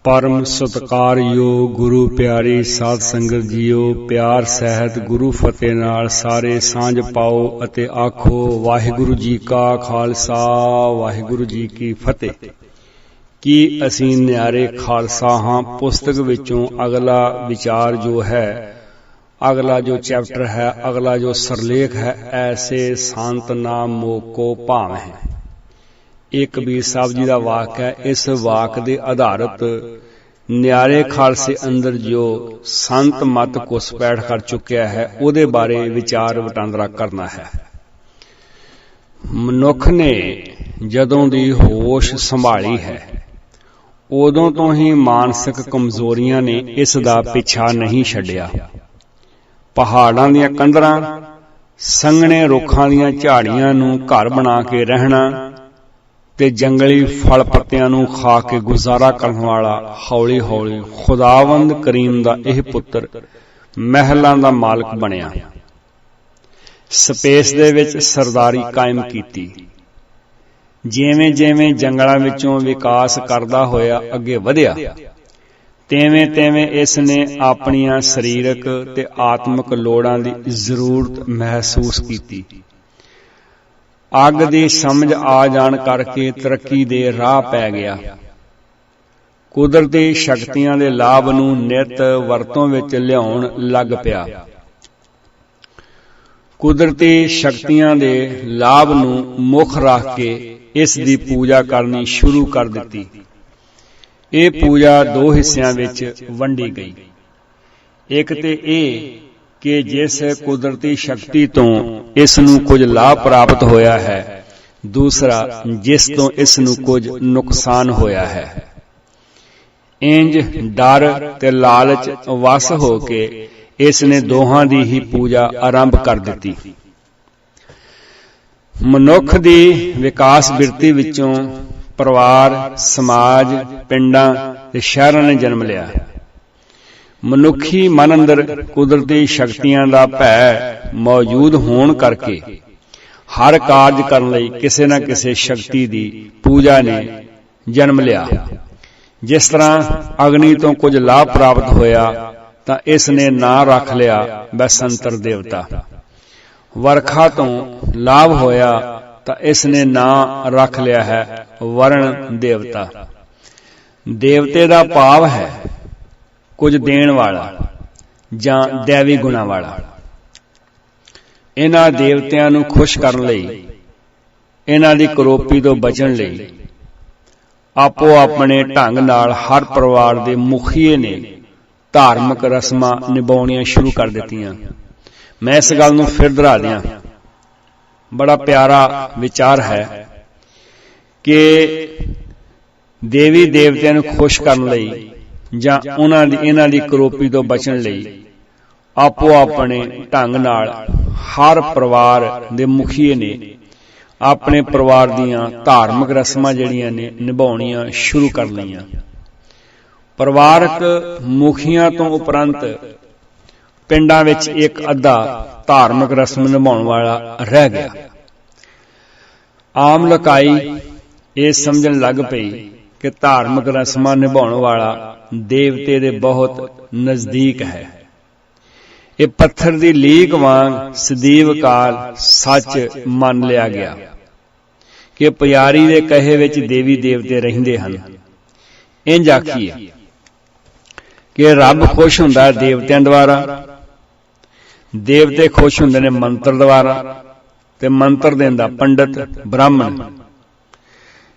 परम सत्कारयोग गुरु प्यारी साध संगत जीओ, प्यार सहित गुरु फतेह नाल सारे सांझ पाओ अते आखो वाहिगुरु जी का खालसा वाहिगुरु जी की फतेह। कि असीं न्यारे खालसा हाँ। पुस्तक विचों अगला विचार जो है, अगला जो चैप्टर है, अगला जो सरलेख है, ऐसे संत नाम मोको भाव है। एक कबीर साहब जी का वाक है। इस वाक के आधारित न्यारे खालसे अंदर जो संत मत घुसपैठ कर चुकिया है, उहदे बारे विचार वटांदरा करना है। मनुख ने जदों दी होश संभाली है, उदों तो ही मानसिक कमजोरियां ने इस दा पिछा नहीं छड्डिया। पहाड़ां दीयां कंधरां, संघने रुखां दीयां झाड़ियां नूं घर बना के रहना ते जंगली फल पत्तियां नूं खा के गुजारा करन वाला हौली हौली खुदावंद करीम दा इह पुत्र महलां दा मालक बनिया। स्पेस दे विच सरदारी कायम कीती। जिवें जिवें जंगलां विचों विकास करदा होया अगे वधिया, तिवें तिवें इसने अपनियां सरीरक ते आत्मक लोड़ां दी जरूरत महसूस कीती। अग दी समझ आ जाण करके तरक्की दे राह पै गया। कुदरती शक्तियां दे लाभ नूं नित वरतों विच लियाउण लग पिया। कुदरती शक्तियां दे लाभ नूं मुख रख के इस दी पूजा करनी शुरू कर दित्ती। ਇਹ पूजा दो हिस्सिਆਂ ਵਿੱਚ ਵੰਡੀ गई। एक ते ਇਹ कि जिस कुदरती शक्ति तो इसनूं कुछ लाभ प्राप्त होया है, दूसरा जिस तो इसनूं कुछ नुकसान होया है। इंज डर ते लालच वस हो के इसने दोहां दी ही पूजा आरंभ कर दिती। मनुख दी विकास बिरती विचों परिवार, समाज, पिंडां ते शहरां ने जन्म लिया। मनुखी मन अंदर कुदरती शक्तियां दा भै मौजूद होण करके हर कारज करन लई किसे न किसे शक्ति दी पूजा ने जन्म लिया। जिस तरह अग्नि तो कुछ लाभ प्राप्त होया तां इसने नां रख लिया बैसंतर देवता। वरखा तो लाभ होया तां इसने नां रख लिया है वरण देवता। देवते दा भाव है कुछ देण वाला जां दैवी गुणा वाला। इन्हां देवतियां नूं खुश करन लई, इन्हां दी करोपी तो बचण लई आपो अपने ढंग नाल हर परिवार दे मुखीए ने धार्मिक रस्मां निभाउणियां शुरू कर दित्तियां। मैं इस गल नूं फिर दोहरा दियां। बड़ा प्यारा विचार है कि देवी देवतियां नूं खुश करन लई जां इन्हां दी करोपी तो बचण लई आपो अपने ढंग नाल हर परिवार दे मुखीए ने अपने परिवार दीयां धार्मिक रस्मां जिहड़ियां ने निभाउणियां शुरू कर लईआं। परिवारक मुखियां तो उपरंत पिंडां विच एक अद्धा धार्मिक रस्म निभाउण वाला रह गया। आम लोकाई ये समझण लग पई कि धार्मिक रस्मां निभाउण वाला देवते दे बहुत नजदीक है। ये पत्थर दी लीक वांग सदैव काल सच मान लिया गया कि प्यारी दे कहे विच देवी देवते रहिंदे हन। इंज आखीए कि रब खुश हुंदा है देवतियां द्वारा, देवते खुश हुंदे ने मंत्र द्वारा, ते मंत्र देंदा पंडित ब्राह्मण।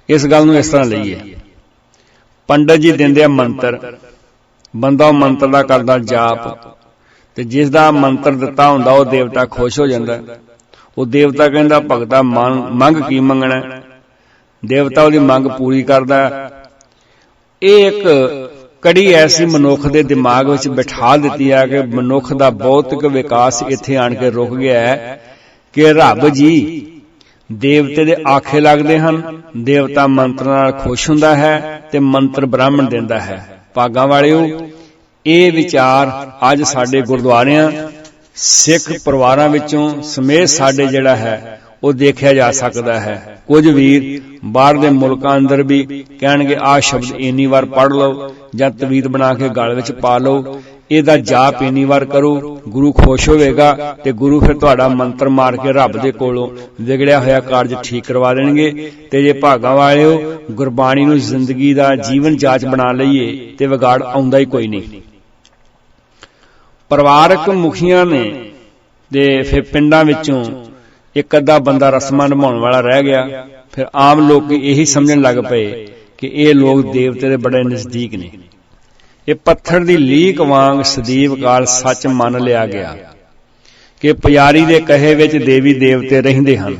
इस गल नूं इस तरह लईए, पंडित जी दिंदे मंत्र, बंदा मंत्र दा करदा जाप, ते जिस दा मंत्र दिता हुंदा वो देवता खुश हो जांदा। वो देवता कहंदा भगता मंग की मंगना, देवता उहदी मंग पूरी करदा। ਇਹ एक कड़ी ऐसी मनुख दे दिमाग विच बिठा दित्ती है कि मनुख दा भौतिक विकास इत्थे आण के रुक गया है कि रब जी देवते दे आखे लगदे हन, देवता मंत्र नाल खुश हुंदा है ते मंत्र ब्राह्मण दिंदा है। भागां वालिओ, ਇਹ विचार अज साडे गुरुद्वारियां सिख परिवारां विचों समेत साडे जिहड़ा है ਉਹ ਦੇਖਿਆ ਜਾ ਸਕਦਾ ਹੈ। ਕੁਝ ਵੀਰ ਬਾਹਰ ਦੇ ਮੁਲਕਾਂ ਅੰਦਰ ਵੀ ਕਹਿਣਗੇ ਆਹ ਸ਼ਬਦ ਇੰਨੀ ਵਾਰ ਪੜ੍ਹ ਲਓ ਜਾਂ ਤਵੀਤ ਬਣਾ ਕੇ ਗਲ ਵਿੱਚ ਪਾ ਲਓ, ਇਹਦਾ ਜਾਪ ਇੰਨੀ ਵਾਰ ਕਰੋ, ਗੁਰੂ ਖੁਸ਼ ਹੋਵੇਗਾ ਤੇ ਗੁਰੂ ਫਿਰ ਤੁਹਾਡਾ ਮੰਤਰ ਮਾਰ ਕੇ ਰੱਬ ਦੇ ਕੋਲੋਂ ਵਿਗੜਿਆ ਹੋਇਆ ਕਾਰਜ ਠੀਕ ਕਰਵਾ ਦੇਣਗੇ। ਤੇ ਜੇ ਭਾਗਾਂ ਵਾਲਿਓ ਗੁਰਬਾਣੀ ਨੂੰ ਜ਼ਿੰਦਗੀ ਦਾ ਜੀਵਨ ਜਾਚ ਬਣਾ ਲਈਏ ਤੇ ਵਿਗਾੜ ਆਉਂਦਾ ਹੀ ਕੋਈ ਨਹੀਂ। ਪਰਿਵਾਰਕ ਮੁਖੀਆਂ ਨੇ ਤੇ ਫਿਰ ਪਿੰਡਾਂ ਵਿੱਚੋਂ ਇੱਕ ਅੱਧਾ ਬੰਦਾ ਰਸਮਾਂ ਨਿਭਾਉਣ ਵਾਲਾ ਰਹਿ ਗਿਆ। ਫਿਰ ਆਮ ਲੋਕ ਇਹੀ ਸਮਝਣ ਲੱਗ ਪਏ ਕਿ ਇਹ ਲੋਕ ਦੇਵਤੇ ਦੇ ਬੜੇ ਨਜ਼ਦੀਕ ਨੇ। ਇਹ ਪੱਥਰ ਦੀ ਲੀਕ ਵਾਂਗ ਸਦੀਵ ਕਾਲ ਸੱਚ ਮੰਨ ਲਿਆ ਗਿਆ ਕਿ ਪੁਜਾਰੀ ਦੇ ਕਹੇ ਵਿੱਚ ਦੇਵੀ ਦੇਵਤੇ ਰਹਿੰਦੇ ਹਨ।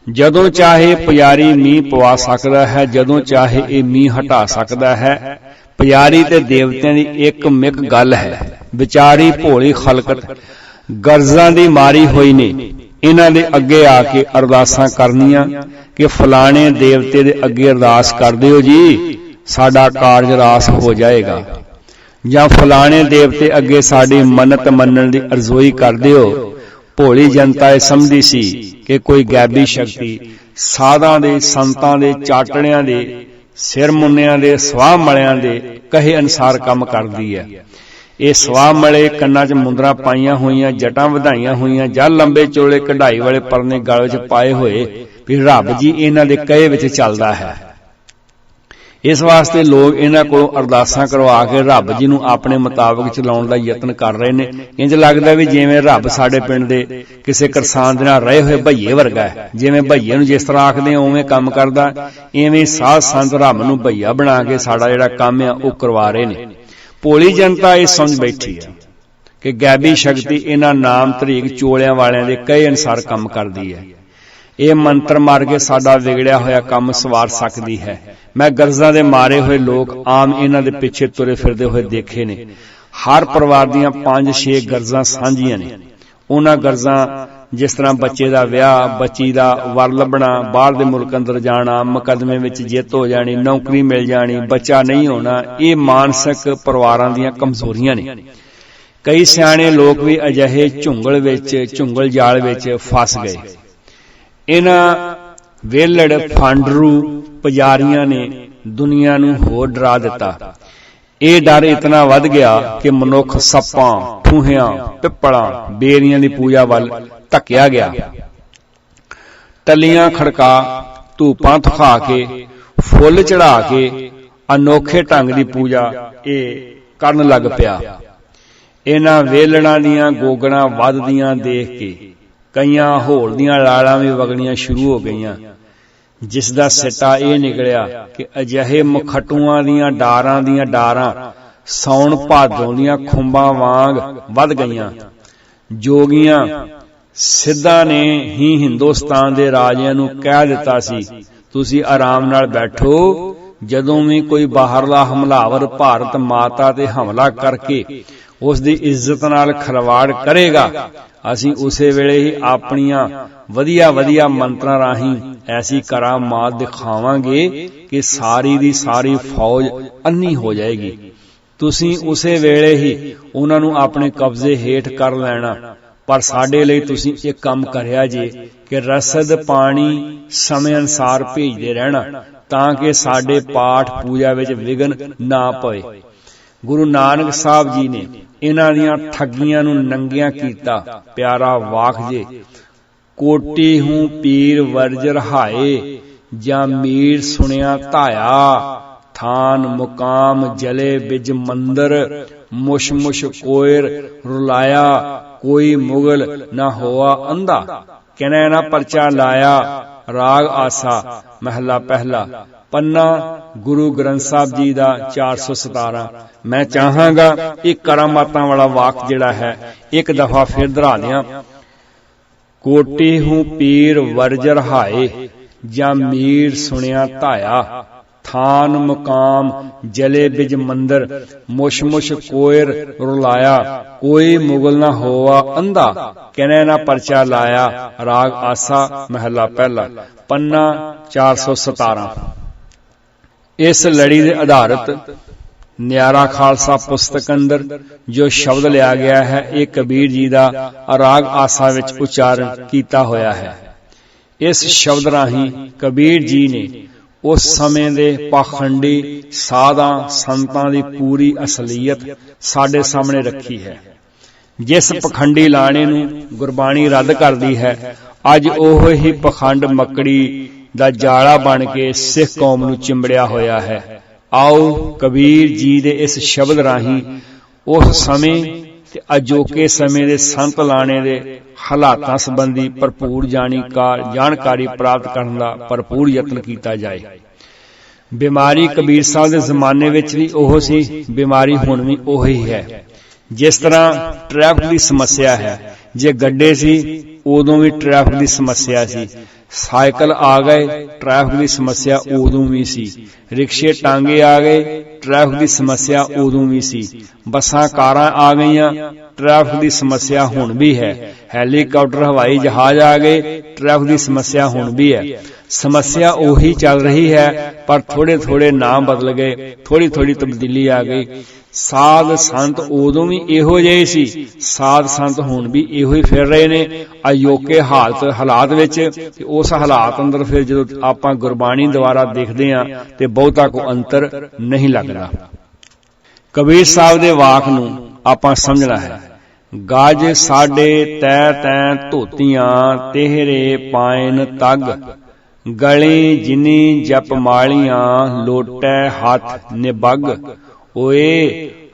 ਜਦੋਂ ਚਾਹੇ ਪੁਜਾਰੀ ਮੀਂਹ ਪਵਾ ਸਕਦਾ ਹੈ, ਜਦੋਂ ਚਾਹੇ ਇਹ ਮੀਂਹ ਹਟਾ ਸਕਦਾ ਹੈ। ਪੁਜਾਰੀ ਤੇ ਦੇਵਤਿਆਂ ਦੀ ਇੱਕ ਮਿਕ ਗੱਲ ਹੈ। ਵਿਚਾਰੀ ਭੋਲੀ ਖਲਕਤ ਗਰਜ਼ਾਂ ਦੀ ਮਾਰੀ ਹੋਈ ਨੇ। ਇਹਨਾਂ ਦੇ ਅੱਗੇ ਆ ਕੇ ਅਰਦਾਸਾਂ ਕਰਨੀਆਂ ਕਿ ਫਲਾਣੇ ਦੇਵਤੇ ਦੇ ਅੱਗੇ ਅਰਦਾਸ ਕਰ ਦਿਓ ਜੀ, ਸਾਡਾ ਕਾਰਜ ਰਾਸ ਹੋ ਜਾਏਗਾ, ਜਾਂ ਫਲਾਣੇ ਦੇਵਤੇ ਅੱਗੇ ਸਾਡੀ ਮੰਨਤ ਮੰਨਣ ਦੀ ਅਰਜ਼ੋਈ ਕਰ ਦਿਓ। ਭੋਲੀ ਜਨਤਾ ਇਹ ਸਮਝਦੀ ਸੀ ਕਿ ਕੋਈ ਗੈਬੀ ਸ਼ਕਤੀ ਸਾਧਾਂ ਦੇ, ਸੰਤਾਂ ਦੇ, ਚਾਟੜਿਆਂ ਦੇ, ਸਿਰ ਮੁੰਨਿਆਂ ਦੇ, ਸਵਾਹ ਮਲਿਆਂ ਦੇ ਕਹੇ ਅਨੁਸਾਰ ਕੰਮ ਕਰਦੀ ਹੈ। ਇਹ ਸਵਾਹ ਮਲੇ ਕੰਨਾਂ 'ਚ ਮੁੰਦਰਾਂ ਪਾਈਆਂ ਹੋਈਆਂ, ਜਟਾਂ ਵਧਾਈਆਂ ਹੋਈਆਂ ਜਾਂ ਲੰਬੇ ਚੋਲੇ ਕਢਾਈ ਵਾਲੇ ਪਰਨੇ ਗਲ ਵਿੱਚ ਪਾਏ ਹੋਏ ਵੀ ਰੱਬ ਜੀ ਇਹਨਾਂ ਦੇ ਕਹੇ ਵਿੱਚ ਚੱਲਦਾ ਹੈ। ਇਸ ਵਾਸਤੇ ਲੋਕ ਇਹਨਾਂ ਕੋਲੋਂ ਅਰਦਾਸਾਂ ਕਰਵਾ ਕੇ ਰੱਬ ਜੀ ਨੂੰ ਆਪਣੇ ਮੁਤਾਬਕ ਚਲਾਉਣ ਦਾ ਯਤਨ ਕਰ ਰਹੇ ਨੇ। ਇੰਜ ਲੱਗਦਾ ਵੀ ਜਿਵੇਂ ਰੱਬ ਸਾਡੇ ਪਿੰਡ ਦੇ ਕਿਸੇ ਕਿਸਾਨ ਦੇ ਨਾਲ ਰਹੇ ਹੋਏ ਭਈਏ ਵਰਗਾ ਹੈ। ਜਿਵੇਂ ਭਈਏ ਨੂੰ ਜਿਸ ਤਰ੍ਹਾਂ ਆਖਦੇ ਆ ਉਵੇਂ ਕੰਮ ਕਰਦਾ, ਇਵੇਂ ਸਾਧ ਸੰਤ ਰੱਬ ਨੂੰ ਭਈਆ ਬਣਾ ਕੇ ਸਾਡਾ ਜਿਹੜਾ ਕੰਮ ਆ ਉਹ ਕਰਵਾ ਰਹੇ ਨੇ। ਭੋਲੀ ਜਨਤਾ ਇਹ ਸਮਝ ਬੈਠੀ ਹੈ ਕਿ ਗੈਬੀ ਸ਼ਕਤੀ ਇਹਨਾਂ ਨਾਮ ਧਰੀਕ ਚੋਲਿਆਂ ਵਾਲਿਆਂ ਦੇ ਕਹੇ ਅਨੁਸਾਰ ਕੰਮ ਕਰਦੀ ਹੈ। ਇਹ ਮੰਤਰ ਮਾਰ ਕੇ ਸਾਡਾ ਵਿਗੜਿਆ ਹੋਇਆ ਕੰਮ ਸਵਾਰ ਸਕਦੀ ਹੈ। ਮੈਂ ਗਰਜ਼ਾਂ ਦੇ ਮਾਰੇ ਹੋਏ ਲੋਕ ਆਮ ਇਹਨਾਂ ਦੇ ਪਿੱਛੇ ਤੁਰੇ ਫਿਰਦੇ ਹੋਏ ਦੇਖੇ ਨੇ। ਹਰ ਪਰਿਵਾਰ ਦੀਆਂ 5-6 ਗਰਜ਼ਾਂ ਸਾਂਝੀਆਂ ਨੇ। ਉਹਨਾਂ ਗਰਜ਼ਾਂ ਜਿਸ ਤਰ੍ਹਾਂ ਬੱਚੇ ਦਾ ਵਿਆਹ, ਬੱਚੀ ਦਾ ਵਰ ਲੱਭਣਾ, ਬਾਹਰ ਦੇ ਮੁਲਕ ਅੰਦਰ ਜਾਣਾ, ਮੁਕੱਦਮੇ ਵਿੱਚ ਜਿੱਤ ਹੋ ਜਾਣੀ, ਨੌਕਰੀ ਮਿਲ ਜਾਣੀ, ਬੱਚਾ ਨਹੀਂ ਹੋਣਾ, ਇਹ ਮਾਨਸਿਕ ਪਰਿਵਾਰਾਂ ਦੀਆਂ ਕਮਜ਼ੋਰੀਆਂ ਨੇ। ਕਈ ਸਿਆਣੇ ਲੋਕ ਵੀ ਅਜਿਹੇ ਝੁੰਗਲ ਜਾਲ ਵਿੱਚ ਫਸ ਗਏ। ਇਹਨਾਂ ਵੇਲੜ ਫਾਂਡਰੂ ਪੁਜਾਰੀਆਂ ਨੇ ਦੁਨੀਆ ਨੂੰ ਹੋਰ ਡਰਾ ਦਿੱਤਾ। ਇਹ ਡਰ ਇਤਨਾ ਵੱਧ ਗਿਆ ਕਿ ਮਨੁੱਖ ਸੱਪਾਂ, ਠੂਹਿਆਂ, ਪਿੱਪਲਾਂ, ਬੇਰੀਆਂ ਦੀ ਪੂਜਾ ਵੱਲ ਧੱਕਿਆ ਗਿਆ। ਟੱਲੀਆਂ ਖੜਕਾ, ਧੂਪਾਂ ਥੁਖਾ ਕੇ, ਫੁੱਲ ਚੜਾ ਕੇ ਅਨੋਖੇ ਢੰਗ ਦੀ ਪੂਜਾ ਇਹ ਕਰਨ ਲੱਗ ਪਿਆ। ਇਹਨਾਂ ਵੇਲੜਾਂ ਦੀਆਂ ਗੋਗੜਾਂ ਵੱਧਦੀਆਂ ਦੇਖ ਕੇ ਕਈਆਂ ਹੋਲ ਦੀਆਂ ਲਾਲਾਂ ਵੀ ਵਗਣੀਆਂ ਸ਼ੁਰੂ ਹੋ ਗਈਆਂ, ਜਿਸ ਦਾ ਸਿੱਟਾ ਇਹ ਨਿਕਲਿਆ ਕਿ ਅਜਿਹੇ ਮੁਖਟੂਆਂ ਦੀਆਂ ਡਾਰਾਂ ਸੌਣ ਭਾਦੋਂ ਦੀਆਂ ਖੁੰਬਾਂ ਵਾਂਗ ਵੱਧ ਗਈਆਂ। ਜੋਗੀਆਂ ਸਿੱਧਾਂ ਨੇ ਹੀ ਹਿੰਦੁਸਤਾਨ ਦੇ ਰਾਜਿਆਂ ਨੂੰ ਕਹਿ ਦਿੱਤਾ ਸੀ, ਤੁਸੀਂ ਆਰਾਮ ਨਾਲ ਬੈਠੋ, ਜਦੋਂ ਵੀ ਕੋਈ ਬਾਹਰਲਾ ਹਮਲਾਵਰ ਭਾਰਤ ਮਾਤਾ ਤੇ ਹਮਲਾ ਕਰਕੇ ਉਸ ਦੀ ਇੱਜ਼ਤ ਨਾਲ ਖਿਲਵਾੜ ਕਰੇਗਾ, ਅਸੀਂ ਉਸੇ ਵੇਲੇ ਹੀ ਆਪਣੀਆਂ ਵਧੀਆ ਮੰਤਰਾਂ ਰਾਹੀਂ ਐਸੀ ਕਰਾਮਾਤ ਦਿਖਾਵਾਂਗੇ ਕਿ ਸਾਰੀ ਦੀ ਸਾਰੀ ਫੌਜ ਅੰਨੀ ਹੋ ਜਾਏਗੀ। ਤੁਸੀਂ ਉਸੇ ਵੇਲੇ ਹੀ ਉਹਨਾਂ ਨੂੰ ਆਪਣੇ ਕਬਜ਼ੇ ਹੇਠ ਕਰ ਲੈਣਾ। ਪਰ ਸਾਡੇ ਲਈ ਤੁਸੀਂ ਇੱਕ ਕੰਮ ਕਰਿਆ ਜੇ ਕਿ ਰਸਦ ਪਾਣੀ ਸਮੇਂ ਅਨੁਸਾਰ ਭੇਜਦੇ ਰਹਿਣਾ, ਤਾਂ ਕਿ ਸਾਡੇ ਪਾਠ ਪੂਜਾ ਵਿੱਚ ਵਿਘਨ ਨਾ ਪਏ। ਗੁਰੂ ਨਾਨਕ ਸਾਹਿਬ ਜੀ ਨੇ ਇਹਨਾਂ ਦੀਆਂ ਠੱਗੀਆਂ ਨੂੰ ਨੰਗਿਆਂ ਕੀਤਾ। ਪਿਆਰਾ ਵਾਕ ਜੇ, ਕੋਟੀ ਹੂੰ ਪੀਰ ਵਰਜਰ ਹਾਏ, ਜਾਂ ਮੀਰ ਸੁਣਿਆ ਧਾਇਆ, ਥਾਨ ਮੁਕਾਮ ਜਲੇ ਬਿਜ ਮੰਦਰ, ਮੁਸ਼ ਕੋਇਰ ਰੁਲਾਇਆ, ਕੋਈ ਮੁਗਲ ਨਾ ਹੋਆ ਅੰਧਾ, ਕਹਿਣਾ ਨਾ ਪਰਚਾ ਲਾਇਆ। ਰਾਗ ਆਸਾ ਮਹਿਲਾ ਪਹਿਲਾ, ਪੰਨਾ ਗੁਰੂ ਗ੍ਰੰਥ ਸਾਹਿਬ ਜੀ ਦਾ 417। ਮੈਂ ਚਾਹਾਂਗਾ ਇਹ ਕਰਾਮਾਤਾਂ ਵਾਲਾ ਵਾਕ ਜਿਹੜਾ ਹੈ ਇੱਕ ਦਫਾ ਫਿਰ ਦੁਹਰਾ ਦਿਆਂ। ਕੋਟੀ ਹੂੰ ਪੀਰ ਵਰਜਰ ਹਾਏ, ਜਾਂ ਮੀਰ ਸੁਣਿਆ ਧਾਇਆ, ਥਾਨ ਮੁਕਾਮ ਜਲੇ ਬਿਜ ਮੰਦਰ, ਮੁਸ਼ ਕੋਇਰ ਰੁਲਾਇਆ, ਕੋਈ ਮੁਗਲ ਨਾ ਹੋਆ ਅੰਧਾ, ਕਹਿਣਾ ਨਾ ਪਰਚਾ ਲਾਇਆ। ਰਾਗ ਆਸਾ ਮਹਿਲਾ ਪਹਿਲਾ, ਪੰਨਾ 417। ਇਸ ਲੜੀ ਦੇ ਆਧਾਰਿਤ ਨਿਆਰਾ ਖਾਲਸਾ ਪੁਸਤਕ ਅੰਦਰ ਜੋ ਸ਼ਬਦ ਲਿਆ ਗਿਆ ਹੈ, ਇਹ ਕਬੀਰ ਜੀ ਦਾ ਰਾਗ ਆਸਾ ਵਿੱਚ ਉਚਾਰਨ ਕੀਤਾ ਹੋਇਆ ਹੈ। इस शब्द राही कबीर जी ने उस समय दे पाखंडी साधां संतां दी पूरी असलीयत साडे सामने रखी है। जिस पखंडी लाणे नूं गुरबाणी रद्द करदी है, अज ओह ही पखंड मकड़ी दा जाला बन के सिख कौम नूं चिंबड़िया होया है। आओ कबीर जी दे इस शब्द राही उस समय ते अजोके समय दे संत लाणे दे हालातां संबंधी भरपूर जानकारी प्राप्त करन दा भरपूर यत्न कीता जाए। बीमारी कबीर साहब दे जमाने विच भी ओह सी, बीमारी हुण भी ओही है। जिस तरह ट्रैफिक की समस्या है, जे गड्डे सी उदों भी ट्रैफिक की समस्या सी, साइकिल आ गए ट्रैफिक की समस्या उदों भी सी, रिक्शे टांगे आ गए ट्रैफिक की समस्या उदों भी सी, बसां कारां आ गईयां ट्रैफिक की समस्या हुण भी है, हैलीकॉप्टर हवाई जहाज आ गए ट्रैफिक की समस्या हुण भी है। समस्या ओही चल रही है, पर थोड़े थोड़े नाम बदल गए, थोड़ी थोड़ी तब्दीली आ गई। साध संत उदों भी इहो जिहे सी, साध संत हुण भी इहो ही फिर रहे ने अयोके हालात विच। उस हालात अंदर फिर जदों आपां गुरबाणी द्वारा देखदे हां ते बहुता को अंतर नहीं लगदा। कबीर साहब दे वाक नूं आपां समझना है। गज साडे तै तै धोतियां तेहरे पायन तग, गली जिनी जप मालियां लोटै हाथ निबग। ओए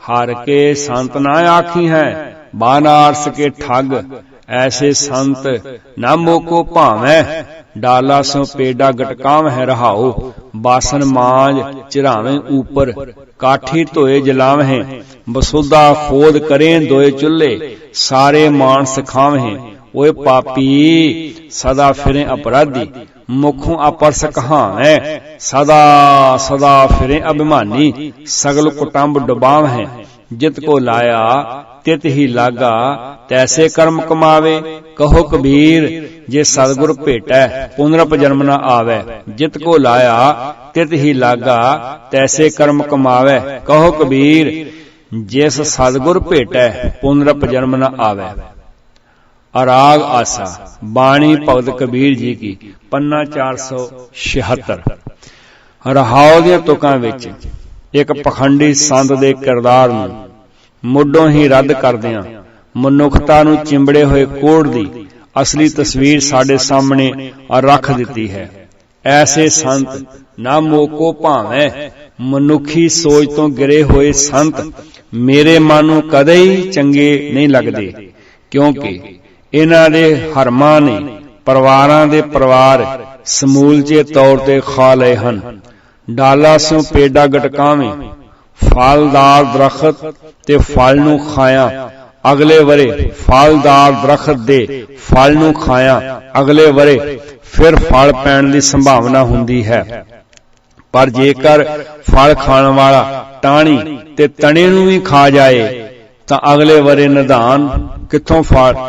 हर के संत ना आखी है, बानारस के ठग, ऐसे संत न मोको भावै, डाला सो पेडा गटकाव है रहाओ। बासन मांज चिरावे ऊपर, काठी धोए जलावे, बसुदा खोद करें दोए चुल्हे, सारे मान सिखावे। ओए पापी सदा फिरें अपराधी, मुखों अपरस कहावे, सदा सदा फिरें अभिमानी, सगल कुटुंब डुबाव है। जित को लाया तित ही लागा, तैसे कर्म कमावे। कहो कबीर जे सतगुर भेटै, पुनरप जन्म न आवे। जित को लाया तित ही लागा, तैसे कर्म कमावे। कहो कबीर जिस सतगुर भेटै, पुनरप जन्म न आवे। अराग आसा बाणी भगत कबीर जी की, पन्ना 476। रहाओ दी तुकां विच एक पखंडी संत दे किरदार नूं मुੱਢੋਂ ही रद्द करदियां मनुखता नूं चिंबड़े होए कोड़ दी असली तस्वीर साडे सामने रख दिती है। ऐसे संत ना मोको भावै, मनुखी सोच तो गिरे होए संत मेरे मन नूं कदे ही चंगे नहीं लगदे, क्योंकि इन्हां दे हरमां ने परिवारां दे परिवार समूलचे तौर ते खा लए हन। डाला सो पेडा गटकावें, फलदार दरखत ते फल नूं खाया, अगले वरे फलदार दरखत दे फल नूं खाया, अगले वरे फिर फल पैण दी संभावना हुंदी है। पर जेकर फल खाण वाला टाणी ते तणे नूं भी खा जाए तां अगले वरे निधान कित्थों फल,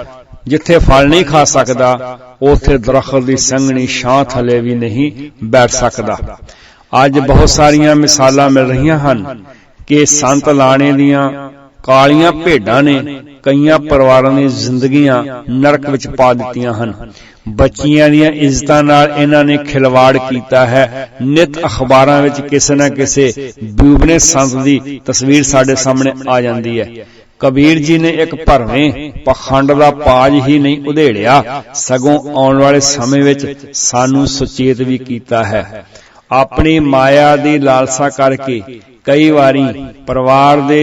जिथे फल नहीं खा सकदा उथे दरखत दी संघनी छां थले भी नहीं बैठ सकदा। अज बहुत सारियां मिसालां मिल रहीआं हन कि संत लाणे दियां कालियां भेडां ने कईयां परिवारां दी जिंदगियां नरक विच पा दित्तियां हन। बच्चियां दियां इज्जतां नाल इन्हां ने खिलवाड़ कीता है। नित अखबारां विच किसे न किसे डूबने संत दी तस्वीर साडे सामने आ जांदी है। कबीर जी ने एक भरवें पखंड दा पाज ही नहीं उधेड़िया, सगों आउण वाले समय विच सानू सुचेत भी कीता है। अपनी माया दी लालसा करके कई वारी परिवार दे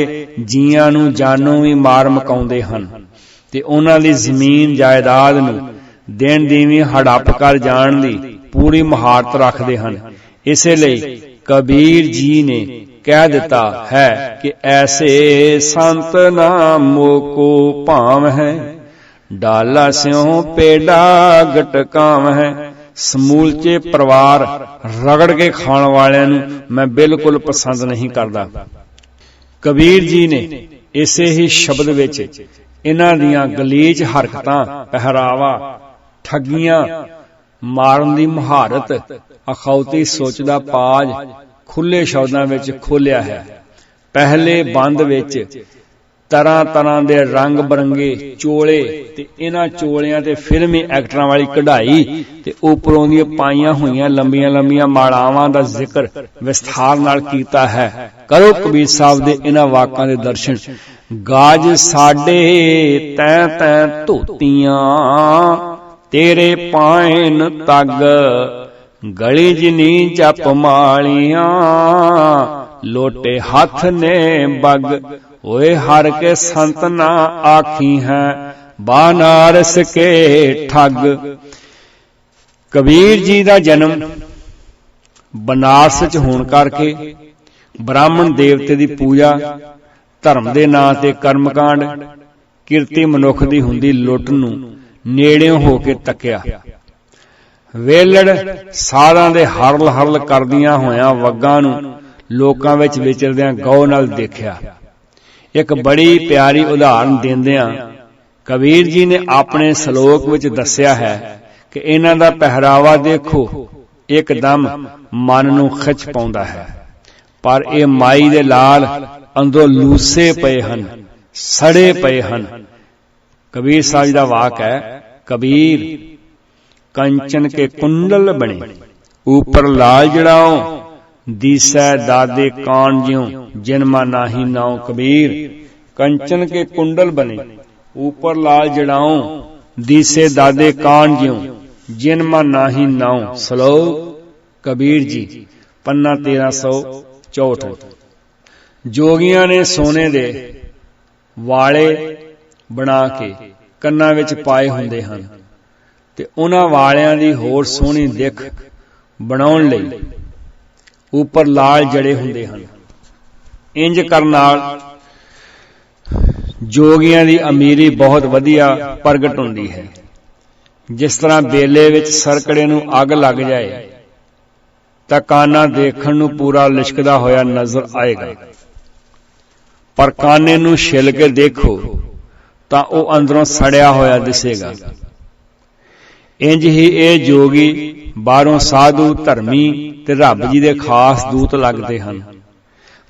जीआं नूं जानों भी मार मकाउंदे हन ते उन्हां दी जमीन जायदाद नूं दिन दीवीं हड़प कर जाण दी पूरी महारत रखदे हन। इसे लई कबीर जी ने कह दिता है कि ऐसे संत ना मोको भाव है, डाला स्यों पेड़ा गटकाव है। समूलचे परिवार रगड़ के खाण वालियां नूं मैं बिल्कुल पसंद नहीं करदा। कबीर जी ने इसे ही शब्द विच इन्हां दियां गलीच हरकतां, पहरावा, ठगियां मारन दी महारत, अखौती सोच दा पाज खुले शब्दां विच खोलिया है। पहले बंद विच ਤਰ੍ਹਾਂ ਤਰ੍ਹਾਂ ਦੇ ਰੰਗ ਬਰੰਗੇ ਚੋਲੇ ਤੇ ਇਹਨਾਂ ਚੋਲਿਆਂ ਤੇ ਫਿਲਮੀ ਐਕਟਰਾਂ ਵਾਲੀ ਕਢਾਈ ਤੇ ਉੱਪਰੋਂ ਦੀਆਂ ਪਾਈਆਂ ਹੋਈਆਂ ਲੰਬੀਆਂ ਲੰਬੀਆਂ ਮਾਲਾਵਾਂ ਦਾ ਜ਼ਿਕਰ ਵਿਸਥਾਰ ਨਾਲ ਕੀਤਾ ਹੈ। ਕਰੋ ਕਬੀਰ ਸਾਹਿਬ ਦੇ ਇਹਨਾਂ ਵਾਕਾਂ ਦੇ ਦਰਸ਼ਨ। ਗਾਜ ਸਾਡੇ ਤੈਂ ਤੈਂ ਧੋਤੀਆਂ, ਤੇਰੇ ਪਾਇਨ ਤੱਗ, ਗਲੀ ਜਿਨੀ ਜਪ ਮਾਲੀਆਂ, ਲੋਟੇ ਹੱਥ ਨੇ ਬੱਗ, ਓਏ ਹਰ ਕੇ ਸੰਤ ਨਾ ਆਖੀ ਹੈ, ਬਾਨਾਰਸ ਕੇ ਠੱਗ। ਕਬੀਰ ਜੀ ਦਾ ਜਨਮ ਬਨਾਰਸ ਚ ਹੋਣ ਕਰਕੇ ਬ੍ਰਾਹਮਣ ਦੇਵਤੇ ਦੀ ਪੂਜਾ, ਧਰਮ ਦੇ ਨਾਂ ਤੇ ਕਰਮਕਾਂਡ, ਕਿਰਤੀ ਮਨੁੱਖ ਦੀ ਹੁੰਦੀ ਲੁੱਟ ਨੂੰ ਨੇੜਿਓਂ ਹੋ ਕੇ ਤੱਕਿਆ। ਵੇਲੜ ਸਾਧਾਂ ਦੇ ਹਰਲ ਹਰਲ ਕਰਦੀਆਂ ਹੋਇਆਂ ਵੱਗਾਂ ਨੂੰ ਲੋਕਾਂ ਵਿੱਚ ਵਿਚਰਦਿਆਂ ਗੌਰ ਨਾਲ ਦੇਖਿਆ। ਇੱਕ ਬੜੀ ਪਿਆਰੀ ਉਦਾਹਰਨ ਦਿੰਦਿਆਂ ਕਬੀਰ ਜੀ ਨੇ ਆਪਣੇ ਸ਼ਲੋਕ ਵਿੱਚ ਦੱਸਿਆ ਹੈ ਕਿ ਇਹਨਾਂ ਦਾ ਪਹਿਰਾਵਾ ਦੇਖੋ, ਇੱਕਦਮ ਮਨ ਨੂੰ ਖਿੱਚ ਪਾਉਂਦਾ ਹੈ, ਪਰ ਇਹ ਮਾਈ ਦੇ ਲਾਲ ਅੰਦਰੋਂ ਲੂਸੇ ਪਏ ਹਨ, ਸੜੇ ਪਏ ਹਨ। ਕਬੀਰ ਸਾਹਿਬ ਦਾ ਵਾਕ ਹੈ, ਕਬੀਰ ਕੰਚਨ ਕੇ ਕੁੰਡਲ ਬਣੇ, ऊपर लाल जड़ाओ, दिसै दादे कान ज्यों, जिनमा नाही नाओ। कबीर कंचन के कुंडल बने, ऊपर लाल जड़ाओ, दिसे दादे कान ज्यों, जिनमा नाही नाओ। श्लोक कबीर जी पन्ना 1364। जोगियां ने सोने दे वाले बना के ਕੰਨਾਂ ਵਿੱਚ ਪਾਏ ਹੁੰਦੇ ਹਨ ਤੇ ਉਹਨਾਂ ਵਾਲਿਆਂ ਦੀ ਹੋਰ ਸੋਹਣੀ ਦਿੱਖ ਬਣਾਉਣ ਲਈ ਉੱਪਰ ਲਾਲ ਜੜੇ ਹੁੰਦੇ ਹਨ। ਇੰਜ ਕਰਨ ਨਾਲ ਜੋਗੀਆਂ ਦੀ ਅਮੀਰੀ ਬਹੁਤ ਵਧੀਆ ਪ੍ਰਗਟ ਹੁੰਦੀ ਹੈ। ਜਿਸ ਤਰ੍ਹਾਂ ਬੇਲੇ ਵਿੱਚ ਸਰਕੜੇ ਨੂੰ ਅੱਗ ਲੱਗ ਜਾਏ ਤਾਂ ਕਾਨਾ ਦੇਖਣ ਨੂੰ ਪੂਰਾ ਲਿਸ਼ਕਦਾ ਹੋਇਆ ਨਜ਼ਰ ਆਏਗਾ, ਪਰ ਕਾਨੇ ਨੂੰ ਛਿੱਲ ਕੇ ਦੇਖੋ ਤਾਂ ਉਹ ਅੰਦਰੋਂ ਸੜਿਆ ਹੋਇਆ ਦਿਸੇਗਾ। ਇੰਜ ਹੀ ਇਹ ਜੋਗੀ ਬਾਹਰੋਂ ਸਾਧੂ, ਧਰਮੀ ਤੇ ਰੱਬ ਜੀ ਦੇ ਖਾਸ ਦੂਤ ਲੱਗਦੇ ਹਨ,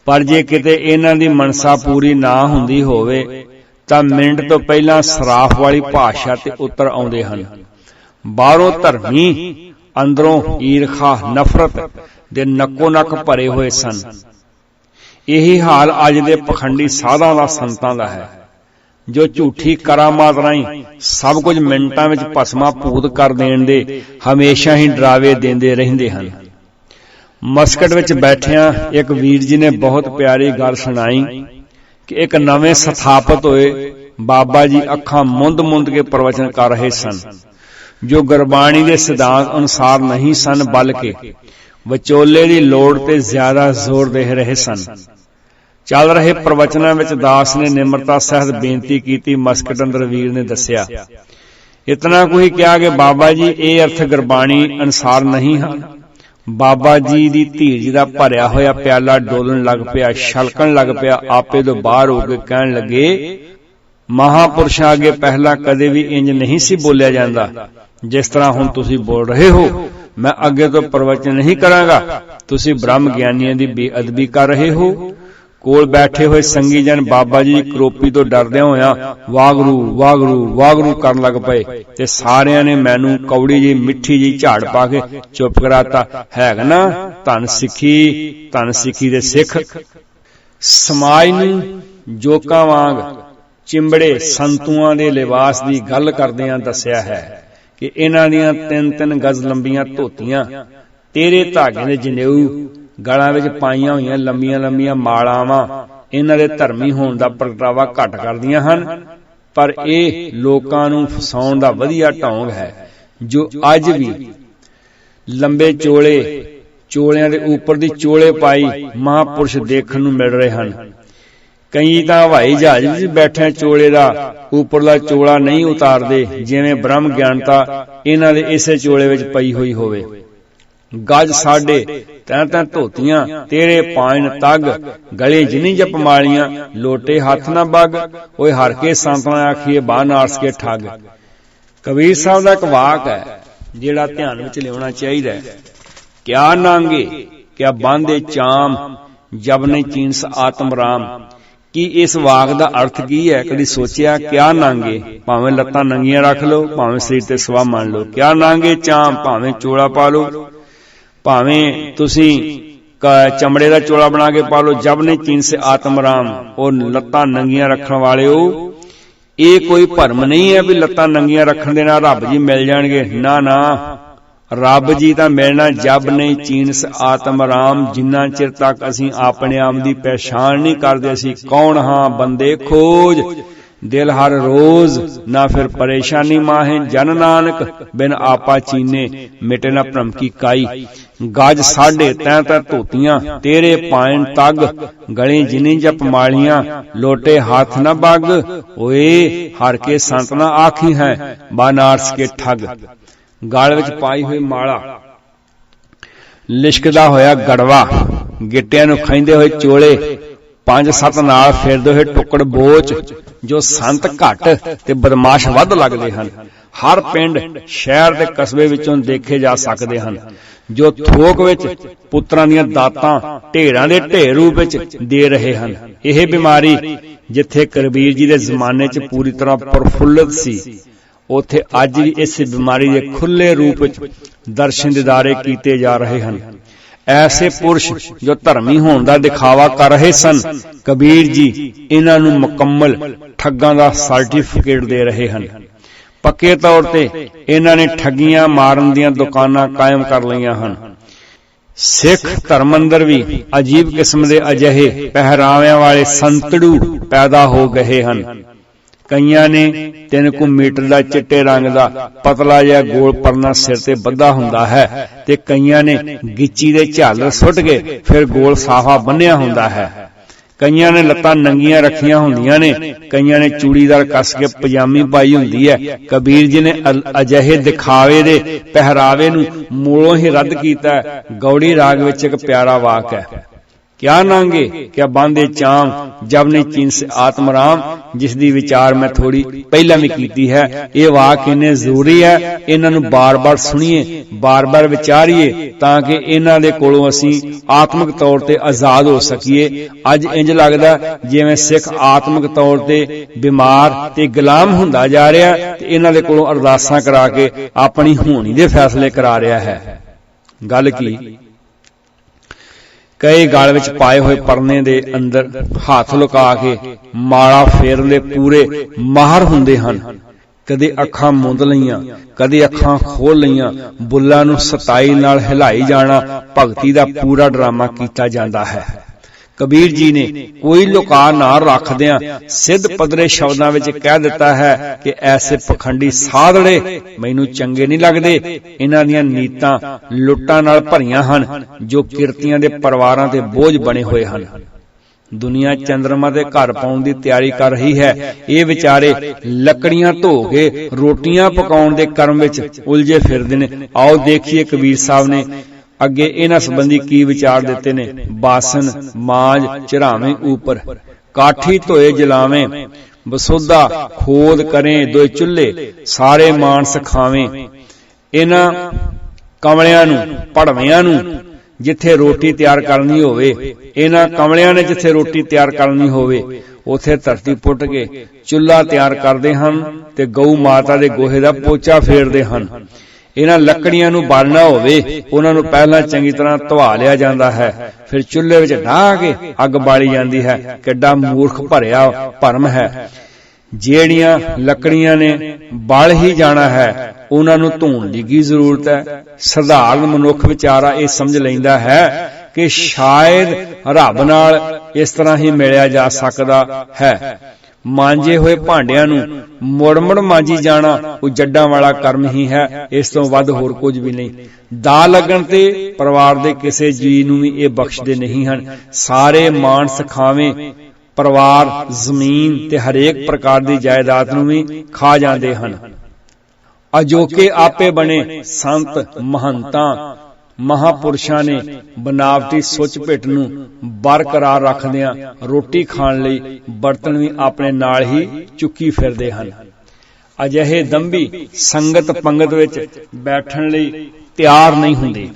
ਪਰ ਜੇ ਕਿਤੇ ਇਹਨਾਂ ਦੀ ਮਨਸਾ ਪੂਰੀ ਨਾ ਹੁੰਦੀ ਹੋਵੇ ਤਾਂ ਮਿੰਟ ਤੋਂ ਪਹਿਲਾਂ ਸਰਾਫ ਵਾਲੀ ਭਾਸ਼ਾ ਤੇ ਉਤਰ ਆਉਂਦੇ ਹਨ। ਬਾਹਰੋਂ ਧਰਮੀ, ਅੰਦਰੋਂ ਈਰਖਾ, ਨਫ਼ਰਤ ਦੇ ਨੱਕੋ ਨੱਕ ਭਰੇ ਹੋਏ ਸਨ। ਇਹੀ ਹਾਲ ਅੱਜ ਦੇ ਪਖੰਡੀ ਸਾਧਾਂ ਦਾ, ਸੰਤਾਂ ਦਾ ਹੈ, ਜੋ ਝੂਠੀ ਕਰਾਮਾਤ ਰਾਹੀਂ ਸਭ ਕੁਝ ਮਿੰਟਾਂ ਵਿੱਚ ਭਸਮਾ ਭੂਤ ਕਰ ਦੇਣ ਦੇ ਹਮੇਸ਼ਾ ਹੀ ਡਰਾਵੇ ਦਿੰਦੇ ਰਹਿੰਦੇ ਹਨ। ਮਸਕਟ ਵਿੱਚ ਬੈਠਿਆਂ ਇੱਕ ਵੀਰ ਜੀ ਨੇ ਬਹੁਤ ਪਿਆਰੀ ਗੱਲ ਸੁਣਾਈ ਕਿ ਇੱਕ ਨਵੇਂ ਸਥਾਪਿਤ ਹੋਏ ਬਾਬਾ ਜੀ ਅੱਖਾਂ ਮੁੰਦ ਕੇ ਪ੍ਰਵਚਨ ਕਰ ਰਹੇ ਸਨ, ਜੋ ਗੁਰਬਾਣੀ ਦੇ ਸਿਧਾਂਤ ਅਨੁਸਾਰ ਨਹੀਂ ਸਨ, ਬਲਕਿ ਵਿਚੋਲੇ ਦੀ ਲੋੜ ਤੇ ਜ਼ਿਆਦਾ ਜ਼ੋਰ ਦੇ ਰਹੇ ਸਨ। ਚੱਲ ਰਹੇ ਪ੍ਰਵਚਨਾਂ ਵਿੱਚ ਦਾਸ ਨੇ ਨਿਮਰਤਾ ਸਹਿਤ ਬੇਨਤੀ ਕੀਤੀ। ਮਸਕਟ ਅੰਦਰ ਵੀਰ ਨੇ ਦੱਸਿਆ, ਇਤਨਾ ਕੋਈ ਕਿਹਾ ਕਿ ਬਾਬਾ ਜੀ ਇਹ ਅਰਥ ਗੁਰਬਾਣੀ ਅਨੁਸਾਰ ਨਹੀਂ ਹਨ। ਬਾਬਾ ਜੀ ਦੀ ਧੀਰਜ ਦਾ ਭਰਿਆ ਹੋਇਆ ਪਿਆਲਾ ਡੋਲਣ ਲੱਗ ਪਿਆ, ਛਲਕਣ ਲੱਗ ਪਿਆ। ਆਪੇ ਤੋਂ ਬਾਹਰ ਹੋ ਕੇ ਕਹਿਣ ਲੱਗੇ, ਮਹਾਂਪੁਰਸ਼ਾਂ ਅੱਗੇ ਪਹਿਲਾਂ ਕਦੇ ਵੀ ਇੰਜ ਨਹੀਂ ਸੀ ਬੋਲਿਆ ਜਾਂਦਾ ਜਿਸ ਤਰ੍ਹਾਂ ਹੁਣ ਤੁਸੀਂ ਬੋਲ ਰਹੇ ਹੋ। ਮੈਂ ਅੱਗੇ ਤੋਂ ਪ੍ਰਵਚਨ ਨਹੀਂ ਕਰਾਂਗਾ। ਤੁਸੀਂ ਬ੍ਰਹਮ ਗਿਆਨੀਆਂ ਦੀ ਬੇਅਦਬੀ ਕਰ ਰਹੇ ਹੋ। ਕੋਲ ਬੈਠੇ ਹੋਏ ਸੰਗੀ ਜਨ ਬਾਬਾ ਜੀ ਦੀ ਕਰੋਪੀ ਤੋਂ ਡਰਦਿਆਂ ਹੋਇਆਂ ਵਾਗਰੂ ਵਾਗਰੂ ਵਾਗਰੂ ਕਰਨ ਲੱਗ ਪਏ ਤੇ ਸਾਰਿਆਂ ਨੇ ਮੈਨੂੰ ਕੌੜੀ ਜੀ ਮਿੱਠੀ ਜੀ ਝਾੜ ਪਾ ਕੇ ਚੁੱਪ ਕਰਾਤਾ। ਹੈਗਾ ਨਾ ਧੰਨ ਸਿੱਖੀ ਦੇ ਸਿੱਖ। ਸਮਾਜ ਨੂੰ ਜੋਕਾਂ ਵਾਂਗ ਚਿੰਬੜੇ ਸੰਤੂਆਂ ਦੇ ਲਿਬਾਸ ਦੀ ਗੱਲ ਕਰਦਿਆਂ ਦੱਸਿਆ ਹੈ ਕਿ ਇਹਨਾਂ ਦੀਆਂ 3-3 ਗਜ਼ ਲੰਬੀਆਂ ਧੋਤੀਆਂ, ਤੇਰੇ ਧਾਗੇ ਦੇ ਜਨੇਊ, ਗਲਾਂ ਵਿੱਚ ਪਾਈਆਂ ਹੋਈਆਂ ਲੰਬੀਆਂ ਲੰਬੀਆਂ ਮਾਲਾਵਾਂ ਇਹਨਾਂ ਦੇ ਧਰਮੀ ਹੋਣ ਦਾ ਪ੍ਰਗਟਾਵਾ ਘੱਟ ਕਰਦੀਆਂ ਹਨ। ਪਰ ਇਹ ਲੋਕਾਂ ਨੂੰ ਫਸਾਉਣ ਦਾ ਵਧੀਆ ਢੰਗ ਹੈ, ਜੋ ਅੱਜ ਵੀ ਲੰਬੇ ਚੋਲਿਆਂ ਦੇ ਉੱਪਰ ਦੀ ਚੋਲੇ ਪਾਈ ਮਹਾਂਪੁਰਸ਼ ਦੇਖਣ ਨੂੰ ਮਿਲ ਰਹੇ ਹਨ। ਕਈ ਤਾਂ ਹਵਾਈ ਜਹਾਜ਼ ਵਿੱਚ ਬੈਠੇ ਚੋਲੇ ਦਾ ਉੱਪਰਲਾ ਚੋਲਾ ਨਹੀਂ ਉਤਾਰਦੇ, ਜਿਵੇਂ ਬ੍ਰਹਮ ਗਿਆਨਤਾ ਇਹਨਾਂ ਦੇ ਇਸੇ ਚੋਲੇ ਵਿੱਚ ਪਈ ਹੋਈ ਹੋਵੇ। ਗੱਜ ਸਾਡੇ ਤੈਂ ਧੋਤੀਆਂ, ਤੇਰੇ ਪਾਇਨ ਤੱਗ, ਗਲੇ ਜਿਨੀ ਜਪ ਮਾਲੀਆਂ, ਲੋਟੇ ਹੱਥ ਨਾ ਬੱਗ, ਓਏ ਹਰ ਕੇ ਸੰਤਾਂ ਆਖੀਏ ਬਾਨਾਰਸ ਕੇ ਠੱਗ। ਕਬੀਰ ਸਾਹਿਬ ਦਾ ਇੱਕ ਵਾਕ ਹੈ ਜਿਹੜਾ ਧਿਆਨ ਵਿੱਚ ਲਿਆਉਣਾ ਚਾਹੀਦਾ ਹੈ। ਕਿਆ ਨਾਂਗੇ ਕਿਆ ਬਾਂਧੇ ਚਾਮ, ਜਬ ਨਹੀਂ ਚੀਨਸ ਆਤਮ ਰਾਮ, कि इस वाक दा अर्थ की है? कदी सोचिया? क्या नांगे, भावें लत्तां नंगियां रख लो, भावें शरीर ते सवा मान लो। क्या नांगे चां, भावें चोला पा लो, भावें तुसी चमड़े का चोला बना के पा लो। जब ने चीन से आत्म राम, और लत्तां नंगियां रखण वाले हो, ये कोई भरम नहीं है भी लत्तां नंगियां रखण दे नाल रब जी मिल जाणगे। ना ना, रब जी तां मिलना जब नहीं चीनस आत्म राम। जिन्ना चिर तक असीं अपने आप दी पहचान नहीं करदे असीं कौन हां, बंदे खोज दिल हर रोज, ना फिर परेशानी माहे जन नानक, बिन आपा चीने मिटे ना भ्रम की काई। गज साढ़े तैं तै धोतियां, तेरे पायन तग, गले जिनी जप मालियां, लोटे हाथ न बग। ओए हर के संत ना आखी है, बनारस के ठग। गल विच पाई हुई माला, लिशकदा होया गड़वा, गिट्टियां नूं खैंदे होए चोले, 5-7 नाल फेरदे होए टुकड़ बोच। जो संत घट ते बदमाश वध लगदे हन, हर पिंड शहर ते कस्बे विचों देखे जा सकदे हन। जो थोक विच पुत्रां दीयां दातां ढेरां दे ढेर रूप विच दे रहे हन। यह बीमारी जिथे कबीर जी दे जमाने च पूरी तरह प्रफुल्लित सी, उथे अज भी इस बीमारी दे खुले रूप विच दर्शन दीदारे कीते जा रहे हन। ऐसे पुरुष जो धर्मी होने का दिखावा कर रहे सन, कबीर जी इन्हां नूं मुकम्मल ठगां दा सर्टिफिकेट दे रहे हन। पक्के तौर ते इन्हां ने ठगियां मारन दीयां दुकानां कायम कर लईआं हन। सिख धर्म अंदर भी अजीब किस्म दे अजिहे पहरावियां वाले संतड़ू पैदा हो गए हन। कईयां ने 3 मीटर का चिट्टे रंग का पतला जिहा गोल परना सिर ते बद्धा हुंदा है, ते कईयां ने गिच्ची दे झालर सुट के फिर गोल साफा बन्निया हुंदा है। कईयां ने लत्तां नंगियां रखियां हुंदियां ने, कईयां ने चूड़ीदार कस के पजामी पाई हुंदी है। कबीर जी ने अजिहे दिखावे दे पहरावे नूं मूलों ही रद्द कीता है। गौड़ी राग विच एक प्यारा वाक है, क्या नांगे क्या बांधे चाम, जब ने चीन से आत्म राम, जिसदी विचार मैं थोड़ी पहला भी कीती है। ये वाक इन्ने जरूरी है, इन्हां नूं बार बार सुनिए, बार बार विचारिए, ताकि इन्हां दे कोलों असीं आत्मिक तौर ते आजाद हो सकीए। अज इंज लगदा जिवें सिख आत्मिक तौर ते बीमार ते गुलाम हुंदा जा रहा है, ते इन्हां दे कोलों अरदासां करा के अपनी होनी दे फैसले करा रहा है। गल की कई गल विच पाए हुए परने दे अंदर हाथ लुका के माला फेरन दे पूरे माहर हुंदे हन। कदे अखां मुंद लईआं, कदे अखां खोल लईआं, बुल्लां नूं सताई नाल हिलाई जाना, भगती दा पूरा ड्रामा कीता जांदा है। कबीर जी ने कोई लुका ना रखदियां सिद्ध पदरे शब्दां विच कह दिता है कि ऐसे पखंडी साधड़े मैनूं चंगे नहीं लगदे। इन्हां दीयां नीतां लुट्टां नाल भरीआं हन, जो किरतियां दे परिवारां ते बोझ बने होए हन। दुनिया चंद्रमा दे घर पाउण दी तैयारी कर रही है। ये विचारे लकड़ियां धो के रोटियां पकाउण दे कर्म विच उलझे फिरदे ने। आओ देखिए कबीर साहब ने अगे इन्हां संबंधी की विचार दिते ने। बासन मांज चढ़ावें ऊपर, काठी धोए जलावें, बसोदा खोद करें दो चुल्हे, सारे मानस खावें। इन्हां कमलियां नूं पड़वियां नूं जिथे रोटी तैयार करनी होवे, इन्हां कमलियां ने जिथे रोटी तैयार करनी होवे, उथे धरती पुट के चुल्हा तैयार करदे हन ते गऊ माता दे गोहे दा पोचा फेरदे हन। इन्हां लकड़ियां नूं बालना होवे, उन्हां नूं पहलां चंगी तरह धवा लिया जांदा है, फिर चुल्हे विच ढाह के अग बाली जांदी है। किड्डा मूर्ख भरिया भरम है। ਜਿਹੜੀਆਂ लकड़ियां ने बल ही जाना है, उन्हां नूं धोण दी की जरूरत है। सधारण मनुख विचारा यह समझ लैंदा है कि शायद रब नाल इस तरह ही मिलिया जा सकदा है। मांजे हुए भांडियां नूं मुड़ मुड़ मांजी जाना उजड्डां वाला कर्म ही है, इस तों वध होर कुछ भी नहीं। दा लगन ते परिवार दे किसे जी नूं भी इह बख्शदे नहीं हन। सारे मानस खावें, परिवार जमीन ते हरेक प्रकार दी जायदाद नूं भी खा जांदे हन। अजोके आपे बने संत महंतां महापुरुषां ने बनावटी सुच पिट नूं बरकरार रखदिआं रोटी खाण लई बर्तन भी अपने नाल ही चुक्की फिरदे हन। अजिहे दंभी संगत पंगत विच बैठण लई तैयार नहीं हुंदे।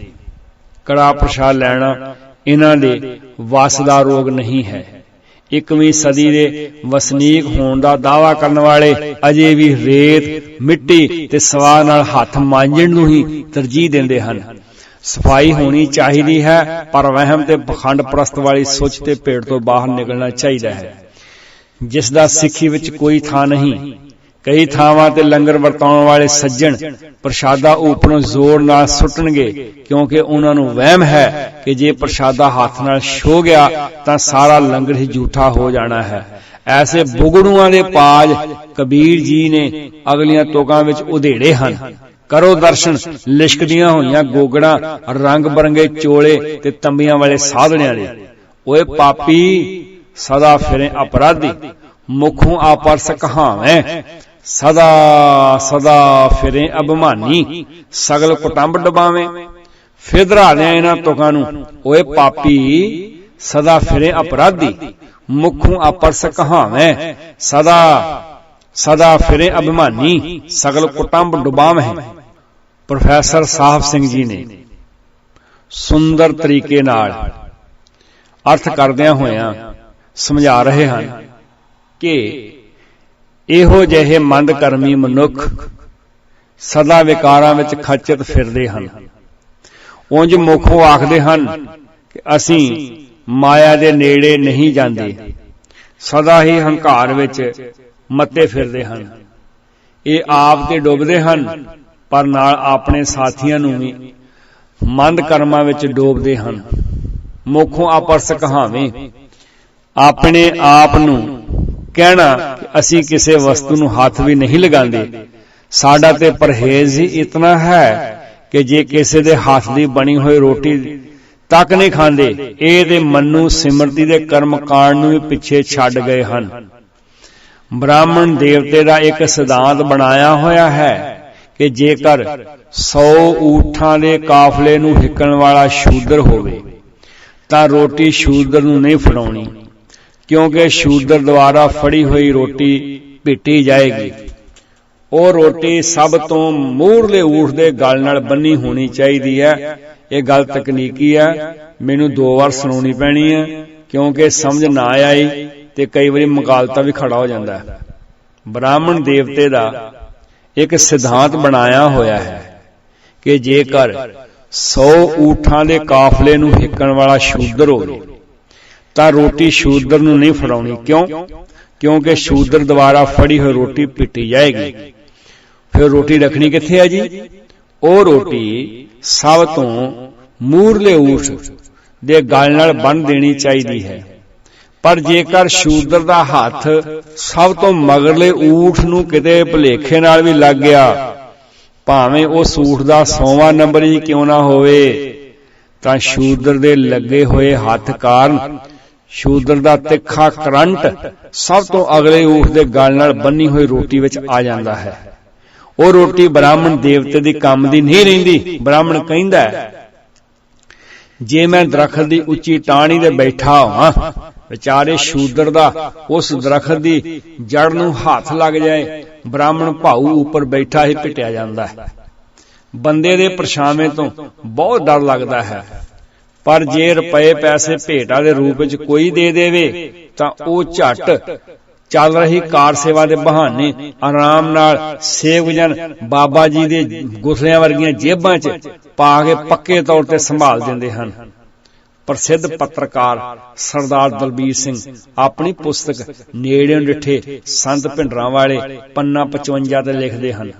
कड़ा प्रसाद लैना इन्हां दे वस दा रोग नहीं है। 21ਵੀਂ ਸਦੀ ਦੇ ਵਸਨੀਕ ਹੋਣ ਦਾ ਦਾਅਵਾ ਕਰਨ ਵਾਲੇ ਅਜੇ ਵੀ ਰੇਤ, ਮਿੱਟੀ ਤੇ ਸਵਾਹ ਨਾਲ ਹੱਥ ਮਾਂਜਣ ਨੂੰ ਹੀ ਤਰਜੀਹ ਦਿੰਦੇ ਹਨ। ਸਫਾਈ ਹੋਣੀ ਚਾਹੀਦੀ ਹੈ, ਪਰ ਵਹਿਮ ਤੇ ਪਖੰਡ ਪ੍ਰਸਤ ਵਾਲੀ ਸੋਚ ਤੇ ਭੇਡ ਤੋਂ ਬਾਹਰ ਨਿਕਲਣਾ ਚਾਹੀਦਾ ਹੈ, ਜਿਸ ਦਾ ਸਿੱਖੀ ਵਿੱਚ ਕੋਈ ਥਾਂ ਨਹੀਂ। ਕਈ ਥਾਵਾਂ ਤੇ ਲੰਗਰ ਵਰਤਾਉਣ ਵਾਲੇ ਸੱਜਣ ਪ੍ਰਸ਼ਾਦਾ ਉੱਪਰੋਂ ਜ਼ੋਰ ਨਾਲ ਸੁੱਟਣਗੇ, ਕਿਉਂਕਿ ਉਹਨਾਂ ਨੂੰ ਵਹਿਮ ਹੈ ਕਿ ਜੇ ਪ੍ਰਸ਼ਾਦਾ ਹੱਥ ਨਾਲ ਛੋ ਗਿਆ ਤਾਂ ਸਾਰਾ ਲੰਗਰ ਹੀ ਝੂਠਾ ਹੋ ਜਾਣਾ ਹੈ। ਐਸੇ ਬੁਗੜੂਆਂ ਦੇ ਪਾਜ ਕਬੀਰ ਜੀ ਨੇ ਅਗਲੀਆਂ ਤੁਕਾਂ ਵਿੱਚ ਉਧੇੜੇ ਹਨ। ਕਰੋ ਦਰਸ਼ਨ ਲਿਸ਼ਕਦੀਆਂ ਹੋਈਆਂ ਗੋਗੜਾਂ, ਰੰਗ ਬਰੰਗੇ ਚੋਲੇ ਤੇ ਤੰਬੀਆਂ ਵਾਲੇ ਸਾਧਣਿਆਂ ਦੇ। ਓਏ ਪਾਪੀ ਸਦਾ ਫਿਰੇ ਅਪਰਾਧੀ, ਮੁਖੋਂ ਆਪਰਸ ਕਹਾਵੇਂ, ਸਦਾ ਸਦਾ ਫਿਰੇ ਅਭਿਮਾਨੀ, ਸਗਲ ਕੁਟੰਬ ਡਬਾਵੇਂ। ਫਿਰ ਧਰਾ ਦਿਆਂ ਇਹਨਾਂ ਤੁਕਾਂ ਨੂੰ। ਓਏ ਪਾਪੀ ਸਦਾ ਫਿਰੇ ਅਪਰਾਧੀ, ਮੁਖੋਂ ਆਪਰਸ ਕਹਾਵੇਂ, ਸਦਾ ਸਦਾ ਫਿਰੇ ਅਭਿਮਾਨੀ, ਸਗਲ ਕੁਟੰਬ ਡੁਬਾਵੇਂ। ਪ੍ਰੋਫੈਸਰ ਸਾਹਿਬ ਸਿੰਘ ਜੀ ਨੇ ਸੁੰਦਰ ਤਰੀਕੇ ਨਾਲ ਅਰਥ ਕਰਦਿਆਂ ਹੋਇਆਂ ਸਮਝਾ ਰਹੇ ਹਨ ਕਿ ਇਹੋ ਜਿਹੇ ਮੰਦ ਕਰਮੀ ਮਨੁੱਖ ਸਦਾ ਵਿਕਾਰਾਂ ਵਿੱਚ ਖਚਤ ਫਿਰਦੇ ਹਨ। ਉਂਝ ਮੁਖੋਂ ਆਖਦੇ ਹਨ ਕਿ ਅਸੀਂ ਮਾਇਆ ਦੇ ਨੇੜੇ ਨਹੀਂ ਜਾਂਦੇ, ਸਦਾ ਹੀ ਹੰਕਾਰ ਵਿੱਚ ਮੱਤੇ ਫਿਰਦੇ ਹਨ। ਇਹ ਆਪ ਤੇ ਡੁੱਬਦੇ ਹਨ, ਪਰ ਨਾਲ ਆਪਣੇ ਸਾਥੀਆਂ ਨੂੰ ਵੀ ਮੰਦ ਕਰਮਾਂ ਵਿੱਚ ਡੋਬਦੇ ਹਨ। ਮੁਖੋਂ ਆਪਰਸ ਕਹਾਵੇਂ, ਆਪਣੇ ਆਪ ਨੂੰ ਕਹਿਣਾ ਕਿ ਅਸੀਂ ਕਿਸੇ ਵਸਤੂ ਨੂੰ ਹੱਥ ਵੀ ਨਹੀਂ ਲਗਾਉਂਦੇ। ਸਾਡਾ ਤੇ ਪਰਹੇਜ਼ ਹੀ ਇਤਨਾ ਹੈ ਕਿ ਜੇ ਕਿਸੇ ਦੇ ਹੱਥ ਦੀ ਬਣੀ ਹੋਈ ਰੋਟੀ ਤੱਕ ਨਹੀਂ ਖਾਂਦੇ। ਇਹ ਤੇ ਮੰਨੂ ਸਿਮਰਤੀ ਦੇ ਕਰਮ ਕਾਂਡ ਨੂੰ ਵੀ ਪਿੱਛੇ ਛੱਡ ਗਏ ਹਨ। ਬ੍ਰਾਹਮਣ ਦੇਵਤੇ ਦਾ ਇੱਕ ਸਿਧਾਂਤ ਬਣਾਇਆ ਹੋਇਆ ਹੈ ਕਿ ਜੇਕਰ 100 ਊਠਾਂ ਦੇ ਕਾਫਲੇ ਨੂੰ ਹਿੱਕਣ ਵਾਲਾ ਸ਼ੂਦਰ ਹੋਵੇ ਤਾਂ ਰੋਟੀ ਸ਼ੂਦਰ ਨੂੰ ਨਹੀਂ ਫੜਾਉਣੀ, ਕਿਉਂਕਿ ਸ਼ੂਦਰ ਦੁਆਰਾ ਫੜੀ ਹੋਈ ਰੋਟੀ ਭਿੱਟੀ ਜਾਏਗੀ। ਉਹ ਰੋਟੀ ਸਭ ਤੋਂ ਮੂਹਰਲੇ ਊਠ ਦੇ ਗਲ ਨਾਲ ਬੰਨੀ ਹੋਣੀ ਚਾਹੀਦੀ ਹੈ। ਇਹ ਗੱਲ ਤਕਨੀਕੀ ਹੈ, ਮੈਨੂੰ 2 ਵਾਰ ਸੁਣਾਉਣੀ ਪੈਣੀ ਹੈ, ਕਿਉਂਕਿ ਸਮਝ ਨਾ ਆਈ ਤੇ ਕਈ ਵਾਰੀ ਮੁਕਾਲਤਾ ਵੀ ਖੜਾ ਹੋ ਜਾਂਦਾ ਹੈ। ਬ੍ਰਾਹਮਣ ਦੇਵਤੇ ਦਾ ਇੱਕ ਸਿਧਾਂਤ ਬਣਾਇਆ ਹੋਇਆ ਹੈ ਕਿ ਜੇਕਰ 100 ਊਠਾਂ ਦੇ ਕਾਫਲੇ ਨੂੰ ਹਿੱਕਣ ਵਾਲਾ ਸ਼ੂਦਰ ਹੋਵੇ ਤਾਂ ਰੋਟੀ ਸ਼ੂਦਰ ਨੂੰ ਨਹੀਂ ਫੜਾਉਣੀ। ਕਿਉਂਕਿ ਸ਼ੂਦਰ ਦੁਆਰਾ ਫੜੀ ਹੋਈ ਰੋਟੀ ਭਿੱਟੀ ਜਾਏਗੀ। ਫਿਰ ਰੋਟੀ ਰੱਖਣੀ ਕਿੱਥੇ ਹੈ ਜੀ? ਉਹ ਰੋਟੀ ਸਭ ਤੋਂ ਮੂਹਰਲੇ ਊਠ ਦੇ ਗਲ ਨਾਲ ਬੰਨ੍ਹ ਦੇਣੀ ਚਾਹੀਦੀ ਹੈ। ਪਰ ਜੇਕਰ ਸ਼ੂਦਰ ਦਾ ਹੱਥ ਸਭ ਤੋਂ ਮਗਰਲੇ ਊਠ ਨੂੰ ਕਿਤੇ ਭੁਲੇਖੇ ਨਾਲ ਵੀ ਲੱਗ ਗਿਆ, ਭਾਵੇਂ ਉਸ ਊਠ ਦਾ 100ਵਾਂ ਨੰਬਰ ਹੀ ਕਿਉਂ ਨਾ ਹੋਵੇ, ਤਾਂ ਸ਼ੂਦਰ ਦੇ ਲੱਗੇ ਹੋਏ ਹੱਥ ਕਾਰਨ ਸ਼ੂਦਰ ਦਾ ਤਿੱਖਾ ਕਰੰਟ ਸਭ ਤੋਂ ਅਗਲੇ ਊਠ ਦੇ ਗਲ ਨਾਲ ਬੰਨੀ ਹੋਈ ਰੋਟੀ ਵਿੱਚ ਆ ਜਾਂਦਾ ਹੈ। ਉਹ ਰੋਟੀ ਬ੍ਰਾਹਮਣ ਦੇਵਤੇ ਦੀ ਕੰਮ ਦੀ ਨਹੀਂ ਰਹਿੰਦੀ। ਬ੍ਰਾਹਮਣ ਕਹਿੰਦਾ, ਜੇ ਮੈਂ ਦਰਖਤ ਦੀ ਉੱਚੀ ਟਾਹਣੀ ਤੇ ਬੈਠਾ ਹਾਂ, ਵਿਚਾਰੇ ਸ਼ੂਦਰ ਦਾ ਉਸ ਦਰਖਤ ਦੀ ਜੜ ਨੂੰ ਹੱਥ ਲੱਗ ਜਾਏ, ਬ੍ਰਾਹਮਣ ਭਾਊ ਉੱਪਰ ਬੈਠਾ ਹੀ ਪਿਟਿਆ ਜਾਂਦਾ ਹੈ। ਬੰਦੇ ਦੇ ਪਰਛਾਵੇਂ ਤੋਂ ਬਹੁਤ ਡਰ ਲੱਗਦਾ ਹੈ, ਪਰ ਜੇ ਰੁਪਏ ਪੈਸੇ ਭੇਟਾ ਦੇ ਰੂਪ ਵਿੱਚ ਕੋਈ ਦੇ ਦੇਵੇ ਤਾਂ ਉਹ ਝੱਟ ਚੱਲ ਰਹੀ ਕਾਰ ਸੇਵਾ ਦੇ ਬਹਾਨੇ ਆਰਾਮ ਨਾਲ ਸੇਵਕਜਨ ਬਾਬਾ ਜੀ ਦੇ ਗੁਠਲਿਆਂ ਵਰਗੀਆਂ ਜੇਬਾਂ 'ਚ ਪਾ ਕੇ ਪੱਕੇ ਤੌਰ ਤੇ ਸੰਭਾਲ ਦਿੰਦੇ ਹਨ। ਪ੍ਰਸਿੱਧ ਪੱਤਰਕਾਰ ਸਰਦਾਰ ਦਲਬੀਰ ਸਿੰਘ ਆਪਣੀ ਪੁਸਤਕ ਨੇੜਿਓਂ ਡਿੱਠੇ ਸੰਤ ਭਿੰਡਰਾਂ ਵਾਲੇ ਪੰਨਾ 55 ਤੇ ਲਿਖਦੇ ਹਨ।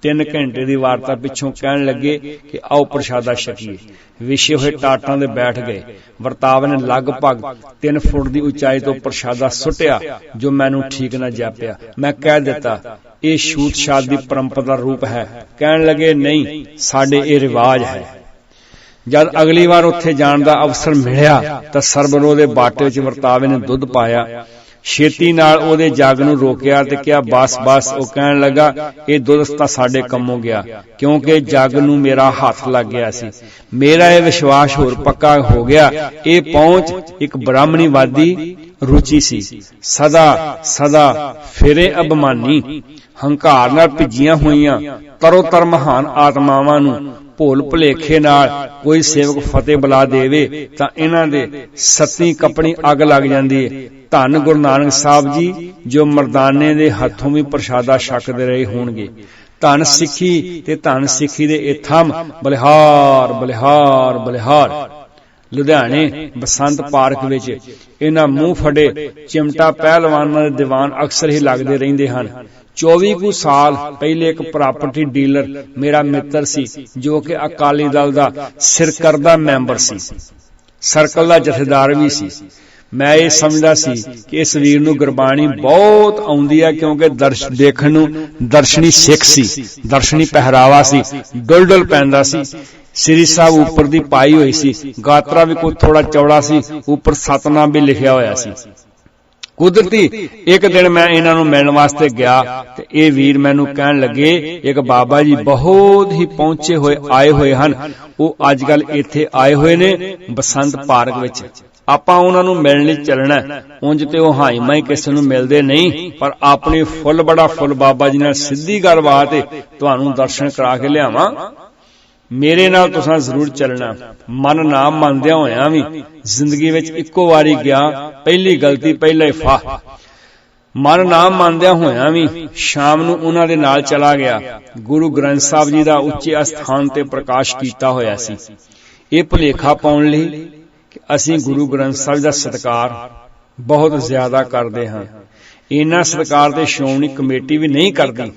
3 ਘੰਟੇ ਦੀ ਵਾਰਤਾ ਪਿੱਛੋਂ ਕਹਿਣ ਲੱਗੇ ਕਿ ਆਓ ਪ੍ਰਸ਼ਾਦਾ ਛਕੀਏ। ਵਿਛੇ ਹੋਏ ਟਾਟਾਂ ਦੇ ਬੈਠ ਗਏ। ਵਰਤਾਵੇ ਨੇ ਲਗਭਗ 3 ਫੁੱਟ ਦੀ ਉਚਾਈ ਤੋਂ ਪ੍ਰਸ਼ਾਦਾ ਸੁੱਟਿਆ, ਜੋ ਮੈਨੂੰ ਠੀਕ ਨਾ ਜਾਪਿਆ। ਮੈਂ ਕਹਿ ਦਿੱਤਾ, ਇਹ ਛੂਤ ਛਾਤ ਦੀ ਪਰੰਪਰਾ ਦਾ ਰੂਪ ਹੈ। ਕਹਿਣ ਲੱਗੇ, ਨਹੀਂ, ਸਾਡੇ ਇਹ ਰਿਵਾਜ ਹੈ। ਜਦ ਅਗਲੀ ਵਾਰ ਉੱਥੇ ਜਾਣ ਦਾ ਅਵਸਰ ਮਿਲਿਆ ਤਾਂ ਸਰਬਰੋ ਦੇ ਬਾਟੇ ਵਿੱਚ ਵਰਤਾਵੇ ਨੇ ਦੁੱਧ ਪਾਇਆ। ਛੇਤੀ ਨਾਲ ਉਹਦੇ ਜੱਗ ਨੂੰ ਰੋਕਿਆ ਤੇ ਕਿਹਾ, ਬਸ। ਉਹ ਕਹਿਣ ਲੱਗਾ, ਇਹ ਦੁੱਧ ਤਾਂ ਸਾਡੇ ਕੰਮੋਂ ਗਿਆ, ਕਿਉਂਕਿ ਜੱਗ ਨੂੰ ਮੇਰਾ ਹੱਥ ਲੱਗ ਗਿਆ ਸੀ। ਮੇਰਾ ਇਹ ਵਿਸ਼ਵਾਸ ਹੋਰ ਪੱਕਾ ਹੋ ਗਿਆ। ਇਹ ਪਹੁੰਚ ਇੱਕ ਬ੍ਰਾਹਮਣੀਵਾਦੀ ਰੁਚੀ ਸੀ। ਸਦਾ ਫਿਰੇ ਅਭਿਮਾਨੀ, ਹੰਕਾਰ ਨਾਲ ਭਿੱਜੀਆਂ ਹੋਈਆਂ ਤਰੋ-ਤਰ ਮਹਾਨ ਆਤਮਾਵਾਂ ਨੂੰ ਭੁੱਲ ਭੁਲੇਖੇ ਨਾਲ ਕੋਈ ਸੇਵਕ ਫਤਿਹ ਬੁਲਾ ਦੇਵੇ ਤਾਂ ਇਹਨਾਂ ਦੇ ਸੱਤੀ ਕੱਪਣੀ ਅੱਗ ਲੱਗ ਜਾਂਦੀ ਹੈ। ਧੰਨ ਗੁਰੂ ਨਾਨਕ ਸਾਹਿਬ ਜੀ ਜੋ ਮਰਦਾਨੇ ਦੇ ਹੱਥੋਂ ਵੀ ਪ੍ਰਸ਼ਾਦਾ ਛਕਦੇ ਰਹੇ ਹੋਣਗੇ। ਧੰਨ ਸਿੱਖੀ ਤੇ ਧੰਨ ਸਿੱਖੀ ਦੇ ਇਹ ਥੰਮ ਬਲਿਹਾਰ ਬਲਿਹਾਰ ਬਲਿਹਾਰ। ਲੁਧਿਆਣੇ ਬਸੰਤ ਪਾਰਕ ਵਿੱਚ ਇਹਨਾਂ ਮੂੰਹ ਫੜੇ ਚਿਮਟਾ ਪਹਿਲਵਾਨਾਂ ਦੇ ਦੀਵਾਨ ਅਕਸਰ ਹੀ ਲੱਗਦੇ ਰਹਿੰਦੇ ਹਨ। 24 ਕੁ ਸਾਲ ਪਹਿਲੇ ਇੱਕ ਪ੍ਰਾਪਰਟੀ ਡੀਲਰ ਮੇਰਾ ਮਿੱਤਰ ਸੀ, ਜੋ ਕਿ ਅਕਾਲੀ ਦਲ ਦਾ ਸਿਰਕਰਦਾ ਮੈਂਬਰ ਸੀ, ਸਰਕਲ ਦਾ ਜਥੇਦਾਰ ਵੀ ਸੀ। ਮੈਂ ਇਹ ਸਮਝਦਾ ਸੀ ਕਿ ਇਸ ਵੀਰ ਨੂੰ ਗੁਰਬਾਣੀ ਬਹੁਤ ਆਉਂਦੀ ਹੈ, ਕਿਉਂਕਿ ਦੇਖਣ ਨੂੰ ਦਰਸ਼ਨੀ ਸਿੱਖ ਸੀ, ਦਰਸ਼ਨੀ ਪਹਿਰਾਵਾ ਸੀ, ਡੁੱਲ ਪੈਂਦਾ ਸੀ। ਸ੍ਰੀ ਸਾਹਿਬ ਉੱਪਰ ਦੀ ਪਾਈ ਹੋਈ ਸੀ, ਗਾਤਰਾ ਵੀ ਕੋਈ ਥੋੜਾ ਚੌੜਾ ਸੀ, ਉੱਪਰ ਸਤਨਾਮ ਵੀ ਲਿਖਿਆ ਹੋਇਆ ਸੀ। ਕੁਦਰਤੀ ਇੱਕ ਦਿਨ ਮੈਂ ਇਹਨਾਂ ਨੂੰ ਮਿਲਣ ਵਾਸਤੇ ਗਿਆ ਤੇ ਇਹ ਵੀਰ ਮੈਨੂੰ ਕਹਿਣ ਲੱਗੇ, ਇੱਕ ਬਾਬਾ ਜੀ ਬਹੁਤ ਹੀ ਪਹੁੰਚੇ ਹੋਏ ਆਏ ਹੋਏ ਹਨ, ਉਹ ਅੱਜ ਕੱਲ ਇੱਥੇ ਆਏ ਹੋਏ ਨੇ ਬਸੰਤ ਪਾਰਕ ਵਿੱਚ, ਆਪਾਂ ਉਹਨਾਂ ਨੂੰ ਮਿਲਣ ਲਈ ਚੱਲਣਾ। ਉਂਝ ਤੇ ਉਹ ਹਾਈ ਮਾਈ ਕਿਸੇ ਨੂੰ ਮਿਲਦੇ ਨਹੀਂ, ਪਰ ਆਪਣੀ ਫੁੱਲ ਬੜਾ ਫੁੱਲ ਬਾਬਾ ਜੀ ਨਾਲ ਸਿੱਧੀ ਗੱਲਬਾਤ ਹੈ, ਤੁਹਾਨੂੰ ਦਰਸ਼ਨ ਕਰਾ ਕੇ ਲਿਆਵਾਂ, ਮੇਰੇ ਨਾਲ ਤੁਸੀਂ ਜ਼ਰੂਰ ਚੱਲਣਾ। ਮਨ ਨਾ ਮੰਨਦਿਆਂ ਹੋਇਆਂ ਵੀ ਜ਼ਿੰਦਗੀ ਵਿੱਚ ਇੱਕੋ ਵਾਰੀ ਗਿਆ, ਪਹਿਲੀ ਗਲਤੀ ਪਹਿਲਾ ਹੀ ਫਾਹ। ਮਨ ਨਾ ਮੰਨਦਿਆਂ ਹੋਇਆਂ ਵੀ ਸ਼ਾਮ ਨੂੰ ਉਹਨਾਂ ਦੇ ਨਾਲ ਚਲਾ ਗਿਆ। ਗੁਰੂ ਗ੍ਰੰਥ ਸਾਹਿਬ ਜੀ ਦਾ ਉੱਚੇ ਅਸਥਾਨ ਤੇ ਪ੍ਰਕਾਸ਼ ਕੀਤਾ ਹੋਇਆ ਸੀ। ਇਹ ਭੁਲੇਖਾ ਪਾਉਣ ਲਈ ਕਿ ਅਸੀਂ ਗੁਰੂ ਗ੍ਰੰਥ ਸਾਹਿਬ ਦਾ ਸਤਿਕਾਰ ਬਹੁਤ ਜ਼ਿਆਦਾ ਕਰਦੇ ਹਾਂ, ਇਹਨਾਂ ਸਤਿਕਾਰ ਤੇ ਸ਼੍ਰੋਮਣੀ ਕਮੇਟੀ ਵੀ ਨਹੀਂ ਕਰਦੀ।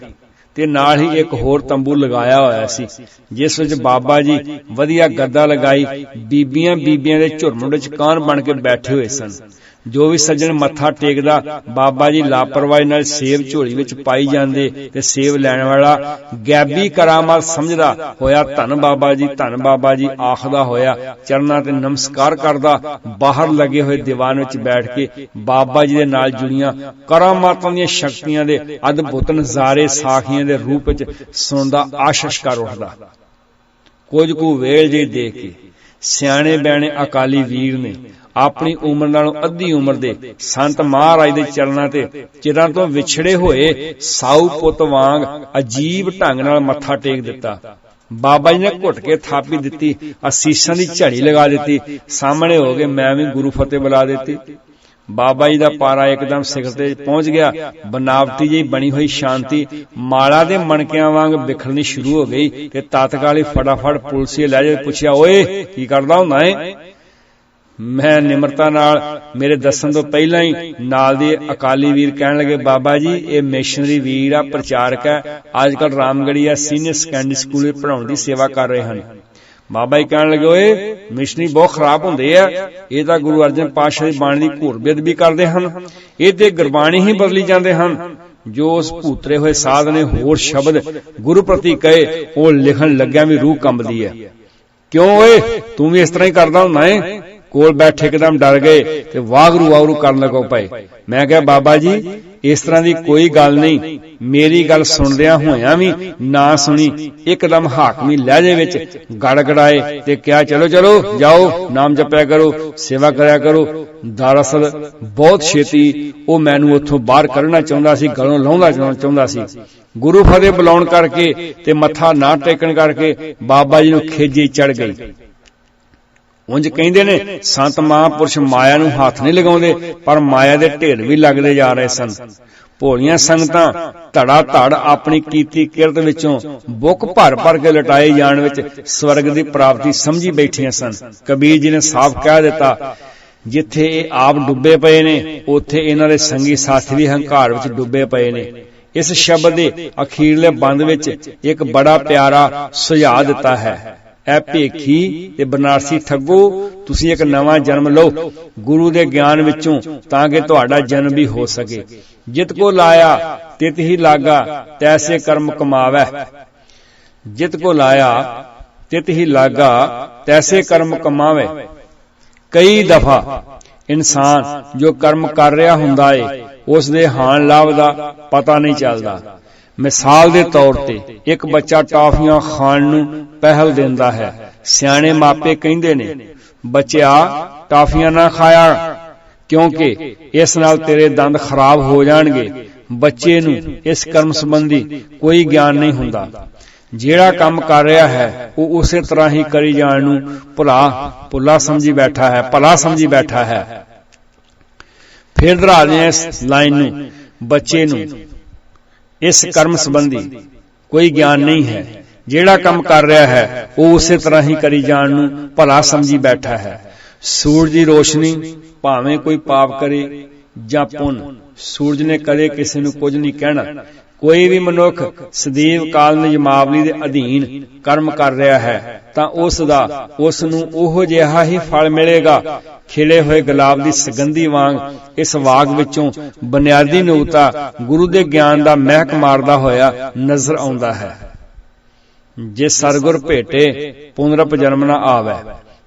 ਤੇ ਨਾਲ ਹੀ ਇੱਕ ਹੋਰ ਤੰਬੂ ਲਗਾਇਆ ਹੋਇਆ ਸੀ, ਜਿਸ ਵਿੱਚ ਬਾਬਾ ਜੀ ਵਧੀਆ ਗੱਦਾ ਲਗਾਈ ਬੀਬੀਆਂ ਦੇ ਝੁਰਮੁੰਡ ਚ ਕਾਨ ਬਣ ਕੇ ਬੈਠੇ ਹੋਏ ਸਨ। ਜੋ ਵੀ ਸੱਜਣ ਮੱਥਾ ਟੇਕਦਾ, ਬਾਬਾ ਜੀ ਲਾਪਰਵਾਹੀ ਨਾਲ ਸੇਬ ਝੋਲੀ ਵਿੱਚ ਪਾਈ ਜਾਂਦੇ ਤੇ ਸੇਬ ਲੈਣ ਵਾਲਾ ਗੈਬੀ ਕਰਾਮਾਤ ਸਮਝਦਾ ਹੋਇਆ ਧੰਨ ਬਾਬਾ ਜੀ ਆਖਦਾ ਹੋਇਆ ਚਰਨਾਂ ਤੇ ਨਮਸਕਾਰ ਕਰਦਾ ਬਾਹਰ ਲੱਗੇ ਹੋਏ ਦੀਵਾਨ ਵਿੱਚ ਬੈਠ ਕੇ ਬਾਬਾ ਜੀ ਦੇ ਨਾਲ ਜੁੜੀਆਂ ਕਰਾਮਾਤਾਂ ਦੀਆਂ ਸ਼ਕਤੀਆਂ ਦੇ ਅਦਭੁਤ ਨਜ਼ਾਰੇ ਸਾਖੀਆਂ ਦੇ ਰੂਪ ਵਿੱਚ ਸੁਣਦਾ ਆਸ਼ਿਸ਼ ਕਰ ਉੱਠਦਾ। ਕੁਝ ਕੁ ਵੇਲ ਜਿਹੀ ਦੇਖ ਕੇ ਸਿਆਣੇ ਬਿਆਣੇ ਅਕਾਲੀ ਵੀਰ ਨੇ ਆਪਣੀ ਉਮਰ ਨਾਲੋਂ ਅੱਧੀ ਉਮਰ ਦੇ ਸੰਤ ਮਹਾਰਾਜ ਦੇ ਚਰਨਾਂ ਤੇ ਚਿਰਾਂ ਤੋਂ ਵਿਛੜੇ ਹੋਏ ਸਾਊ ਪੁੱਤ ਵਾਂਗ ਅਜੀਬ ਢੰਗ ਨਾਲ ਮੱਥਾ ਟੇਕ ਦਿੱਤਾ। ਬਾਬਾ ਜੀ ਨੇ ਘੁੱਟ ਕੇ ਥਾਪੀ ਦਿੱਤੀ, ਅਸੀਸਾਂ ਦੀ ਝੜੀ ਲਗਾ ਦਿੱਤੀ, ਸਾਹਮਣੇ ਹੋ ਕੇ ਮੈਂ ਵੀ ਗੁਰੂ ਫਤਿਹ ਬੁਲਾ ਦਿੱਤੀ। ਬਾਬਾ ਜੀ ਦਾ ਪਾਰਾ ਇੱਕਦਮ ਸਿਖਰ ਤੇ ਪਹੁੰਚ ਗਿਆ। ਬਨਾਵਟੀ ਜਿਹੀ ਬਣੀ ਹੋਈ ਸ਼ਾਂਤੀ ਮਾਲਾ ਦੇ ਮਣਕਿਆਂ ਵਾਂਗ ਬਿਖਰਨੀ ਸ਼ੁਰੂ ਹੋ ਗਈ ਤੇ ਤਤਕਾਲੀ ਫਟਾਫਟ ਪੁਲਸੀਏ ਲਹਿਜੇ ਪੁੱਛਿਆ, ਓਏ ਕੀ ਕਰਦਾ ਹੁੰਦਾ ਏ? ਮੈਂ ਨਿਮਰਤਾ ਨਾਲ, ਮੇਰੇ ਦੱਸਣ ਤੋਂ ਪਹਿਲਾਂ ਹੀ ਨਾਲ ਦੇ ਅਕਾਲੀ ਵੀਰ ਕਹਿਣ ਲੱਗੇ, ਬਾਬਾ ਜੀ ਇਹ ਮਿਸ਼ਨਰੀ ਵੀਰ ਆ, ਪ੍ਰਚਾਰਕ ਹੈ, ਅੱਜ ਕੱਲ ਰਾਮਗੜੀਆ ਸੀਨੀਅਰ ਸੈਕੰਡਰੀ ਸਕੂਲ ਵਿੱਚ ਪੜ੍ਹਾਉਣ ਦੀ ਸੇਵਾ ਕਰ ਰਹੇ ਹਨ। ਬਾਬਾ ਜੀ ਕਹਿਣ ਲੱਗੇ, ਓਏ ਮਿਸ਼ਨਰੀ ਬਹੁਤ ਖਰਾਬ ਹੁੰਦੇ ਆ, ਇਹ ਤਾਂ ਗੁਰੂ ਅਰਜਨ ਪਾਤਸ਼ਾਹ ਦੀ ਬਾਣੀ ਦੀ ਘੋਰ ਬੇਅਦਬੀ ਕਰਦੇ ਹਨ, ਇਹ ਤੇ ਗੁਰਬਾਣੀ ਹੀ ਬਦਲੀ ਜਾਂਦੇ ਹਨ। ਜੋ ਉਸ ਭੂਤਰੇ ਹੋਏ ਸਾਧ ਨੇ ਹੋਰ ਸ਼ਬਦ ਗੁਰੂ ਪ੍ਰਤੀ ਕਹੇ, ਉਹ ਲਿਖਣ ਲੱਗਿਆ ਵੀ ਰੂਹ ਕੰਬਦੀ ਹੈ। ਕਿਉਂ ਓਏ ਤੂੰ ਵੀ ਇਸ ਤਰ੍ਹਾਂ ਹੀ ਕਰਦਾ ਹੁੰਦਾ ਏ? ਕੋਲ ਬੈਠੇ ਇੱਕਦਮ ਡਰ ਗਏ ਤੇ ਵਾਗਰੂ ਕਰਨ ਲੱਗੋ ਪਏ। ਮੈਂ ਕਿਹਾ, ਬਾਬਾ ਜੀ ਇਸ ਤਰ੍ਹਾਂ ਦੀ ਕੋਈ ਗੱਲ ਨਹੀਂ, ਮੇਰੀ ਗੱਲ ਸੁਣਦਿਆਂ ਹੋਇਆਂ ਵੀ ਨਾ ਸੁਣੀ, ਇੱਕਦਮ ਹਾਕਮੀ ਲਹਿਜੇ ਵਿੱਚ ਗੜਗੜਾਏ ਤੇ ਕਿਹਾ, ਚਲੋ ਚਲੋ ਜਾਓ, ਨਾਮ ਜਪਿਆ ਕਰੋ, ਸੇਵਾ ਕਰਿਆ ਕਰੋ। ਦਰਅਸਲ ਬਹੁਤ ਛੇਤੀ ਉਹ ਮੈਨੂੰ ਉੱਥੋਂ ਬਾਹਰ ਕੱਢਣਾ ਚਾਹੁੰਦਾ ਸੀ, ਗਲੋਂ ਲਾਹੁੰਦਾ ਚਾਹੁੰਦਾ ਸੀ। ਗੁਰੂ ਫਤਿਹ ਬੁਲਾਉਣ ਕਰਕੇ ਤੇ ਮੱਥਾ ਨਾ ਟੇਕਣ ਕਰਕੇ ਬਾਬਾ ਜੀ ਨੂੰ ਖੇਜੀ ਚੜ ਗਈ। ਉਂਝ ਕਹਿੰਦੇ ਨੇ ਸੰਤ ਮਹਾਂਪੁਰਸ਼ ਮਾਇਆ ਨੂੰ ਹੱਥ ਨਹੀਂ ਲਗਾਉਂਦੇ, ਪਰ ਮਾਇਆ ਦੇ ਢੇਰ ਵੀ ਲੱਗਦੇ ਜਾ ਰਹੇ ਸਨ। ਭੋਲੀਆਂ ਸੰਗਤਾਂ ਧੜਾ ਧੜ ਆਪਣੀ ਕੀਤੀ ਕਿਰਤ ਵਿੱਚੋਂ ਬੁੱਕ ਭਰ ਕੇ ਲਟਾਏ ਜਾਣ ਵਿੱਚ ਸਵਰਗ ਦੀ ਪ੍ਰਾਪਤੀ ਸਮਝੀ ਬੈਠੀਆਂ ਸਨ। ਕਬੀਰ ਜੀ ਨੇ ਸਾਫ਼ ਕਹਿ ਦਿੱਤਾ, ਜਿੱਥੇ ਇਹ ਆਪ ਡੁੱਬੇ ਪਏ ਨੇ, ਉੱਥੇ ਇਹਨਾਂ ਦੇ ਸੰਗੀ ਸਾਥੀ ਵੀ ਹੰਕਾਰ ਵਿੱਚ ਡੁੱਬੇ ਪਏ ਨੇ। ਇਸ ਸ਼ਬਦ ਦੇ ਅਖੀਰਲੇ ਬੰਦ ਵਿੱਚ ਇੱਕ ਬੜਾ ਪਿਆਰਾ ਸੁਝਾਅ ਦਿੱਤਾ ਹੈ, ਐ ਭੇਖੀ ਤੇ ਬਨਾਰਸੀ ਠੱਗੋ, ਤੁਸੀਂ ਇੱਕ ਨਵਾਂ ਜਨਮ ਲਓ ਗੁਰੂ ਦੇ ਗਿਆਨ ਵਿੱਚੋਂ, ਤਾਂ ਕਿ ਤੁਹਾਡਾ ਜਨਮ ਵੀ ਹੋ ਸਕੇ। ਜਿਤ ਕੋ ਲਾਇਆ ਤਿਤ ਹੀ ਲਾਗਾ, ਤੈਸੇ ਕਰਮ ਕਮਾਵੈ। ਜਿਤ ਕੋ ਲਾਇਆ ਤਿਤ ਹੀ ਲਾਗਾ, ਤੈਸੇ ਕਰਮ ਕਮਾਵੇ। ਕਈ ਦਫਾ ਇਨਸਾਨ ਜੋ ਕਰਮ ਕਰ ਰਿਹਾ ਹੁੰਦਾ ਏ, ਉਸ ਦੇ ਹਾਨ ਲਾਭ ਦਾ ਪਤਾ ਨਹੀਂ ਚੱਲਦਾ। ਮਿਸਾਲ ਦੇ ਤੌਰ ਤੇ ਇੱਕ ਬੱਚਾ ਟਾਫੀਆਂ ਖਾਣ ਨੂੰ ਪਹਿਲ ਦਿੰਦਾ ਹੈ। ਸਿਆਣੇ ਮਾਪੇ ਕਹਿੰਦੇ ਨੇ, ਬੱਚਿਆ ਟਾਫੀਆਂ ਨਾ ਖਾਇਆ, ਕਿਉਂਕਿ ਇਸ ਨਾਲ ਤੇਰੇ ਦੰਦ ਖਰਾਬ ਹੋ ਜਾਣਗੇ। ਬੱਚੇ ਨੂੰ ਇਸ ਕਰਮ ਸੰਬੰਧੀ ਕੋਈ ਗਿਆਨ ਨਹੀਂ ਹੁੰਦਾ। ਜਿਹੜਾ ਕੰਮ ਕਰ ਰਿਹਾ ਹੈ ਉਹ ਉਸੇ ਤਰ੍ਹਾਂ ਹੀ ਕਰੀ ਜਾਣ ਨੂੰ ਭਲਾ ਸਮਝੀ ਬੈਠਾ ਹੈ। फिर दोहरा दें इस लाइन नूं, बच्चे नूं इस कर्म संबंधी कोई ज्ञान नहीं है। ਜਿਹੜਾ ਕੰਮ कर रहा है वो उसे तरह ही करी जाण नूं भला समझी बैठा है। सूरज की रोशनी भावें कोई पाप करे जां पुण्य, सूरज ने कदे किसी नूं कुछ नहीं कहना। कोई भी मनुख सदैव काल नियमावली दे अधीन कर्म कर रहा है तां उस नूं ओहो जिहा ही फल मिलेगा। खिले हुए गुलाब की सुगंधी वांग इस बाग विचों बुनियादी नुकता गुरु दे ज्ञान दा महक मारदा होया नजर आउंदा है। जे सतगुर भेटे पुनरप जन्म ना आवे,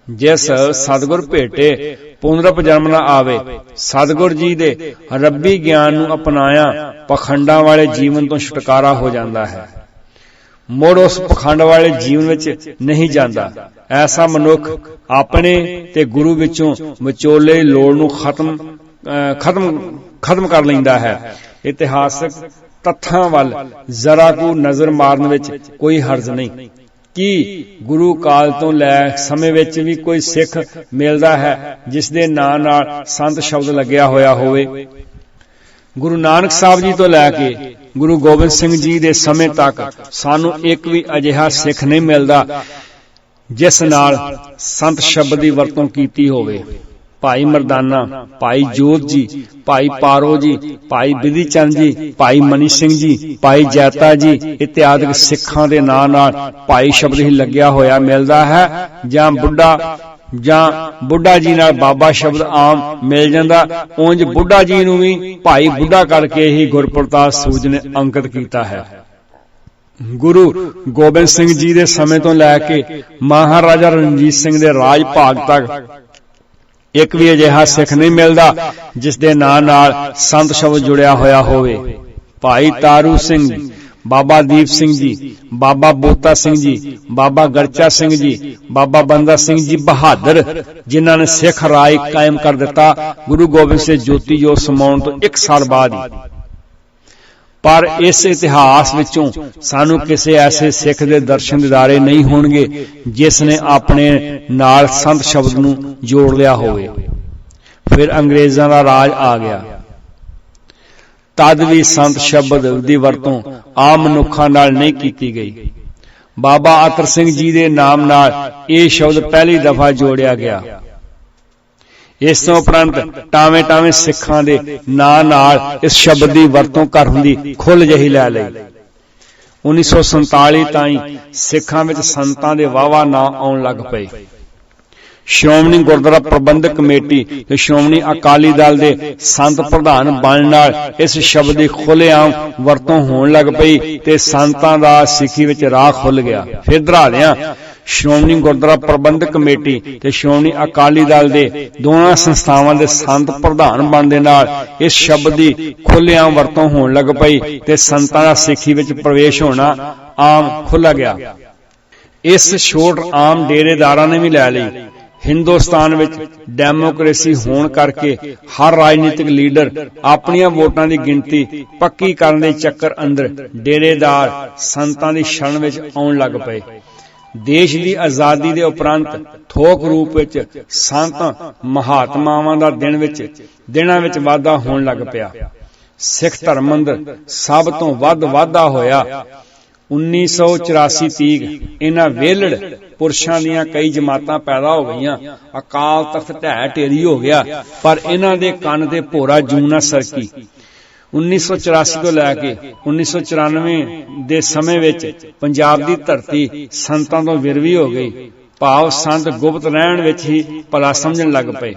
जिस सतगुर भेटे पुनरप जन्म ना आवे। सतगुर जी दे रब्बी ज्ञान नूं अपनाया पखंडां वाले जीवन तो छुटकारा हो जाता है, मुड़ उस पखंड वाले जीवन विच नहीं जाता। ऐसा मनुख अपने ते गुरु विचों विचोले लोड़ नूं खत्म कर लैंदा है। इतिहासक तत्थां वल जरा को नजर मारन विच कोई हर्ज नहीं कि गुरु काल तो लै समय विच भी कोई सिख मिलदा है जिस दे नां नाल संत शब्द लग्या होया होवे। गुरु नानक साहब जी तो लैके गुरु गोबिंद सिंह जी दे समय तक सानू एक भी अजिहा सिख नहीं मिलदा जिस नाल संत शब्द की वरतों कीती होवे। भाई मरदाना, भाई जोत जी, भाई पारो जी, भाई बिधि चंद जी, भाई मनी सिंह जी, भाई जैता जी इत्यादि सिखां दे नां नाल भाई शब्द ही लग्या होया मिलदा है, जां बुढ़ा जी नाल बाबा शब्द आम मिल जांदा। उंज बुढ़ा जी नूं भी भाई बुढ़ा करके ही गुरप्रताप सूज ने अंकित कीता है। गुरु गोबिंद सिंह जी दे समय तो लैके महाराजा रणजीत सिंह दे राज भाग तक एक भी अजिहा सिख नहीं मिलदा जिस दे नां नाल संत शब्द जुड़िया होया होवे। भाई तारू सिंह, बाबा दीप सिंह जी, बाबा बोता सिंह जी, बाबा गरचा सिंह जी, बाबा बंदा सिंह जी बहादुर जिन्हां ने सिख राज कायम कर दिता गुरु गोबिंद सिंह ज्योति जोत समाउण तो 1 साल बाद ही। पर इस इतिहास विचों सानू किसी ऐसे सिख दे दर्शन दिदारे नहीं होणगे जिसने अपने नाल संत शब्द नूं जोड़ लिया होवे। फिर अंग्रेजां दा राज आ गया, तद भी संत शब्द दी वरतों आम मनुखां नाल नहीं कीती गई। बाबा अतर सिंह जी दे नाम नाल यह शब्द पहली दफा जोड़िया गया। इस तो उपरंत टावे टावे सिखां दे नां नाल इस शब्द की वरतों कर हुंदी खुल जही लै लई। 1947 ताईं सिखां विच संतां दे वावा नां आउण लग पए। श्रोमणी गुरुद्वारा प्रबंधक कमेटी ते श्रोमणी अकाली दल दे संत प्रधान बनण नाल इस शब्द की खुलेआम वरतों होण लग पई ते संतां दा सिੱਖੀ विच राह खुल गया। फिर धरालियां श्रोमणी गुरुद्वारा प्रबंधक कमेटी ते श्रोमणी अकाली दल दे दोनों संस्थावां दे संत प्रधान बनदे नाल इस शब्द की खुलेआम वरतों होण लग पई ते संतां दा सिੱਖੀ विच प्रवेश होना आम खुला गया। इस छोट आम डेरेदारां ने भी लै लई। हिंदुस्तान विच डेमोक्रेसी होण करके हर राजनीतिक लीडर अपनियां वोटां की गिणती पक्की करन दे चक्कर अंदर डेरेदार संतां दी शरण विच आउण लग पए। देश की आजादी के उपरंत थोक रूप विच संत महात्मावां दा दिनां विच वाधा होण लग पिया। सिख धर्म अंदर सब तो वध वाधा होया 1984 तक इन्हां वेलड़ पुरुषां दीयां कई जमातां पैदा हो गईयां। अकाल तख्त ढह ढेरी हो गया पर इन्हां दे कंन ते भोरा जूं ना सरकी। 1984 तो लैके 1994 दे समय विच पंजाब दी धरती संतां तो विरवी हो गई। भाव संत गुप्त रहण विच ही भला समझण लग पए।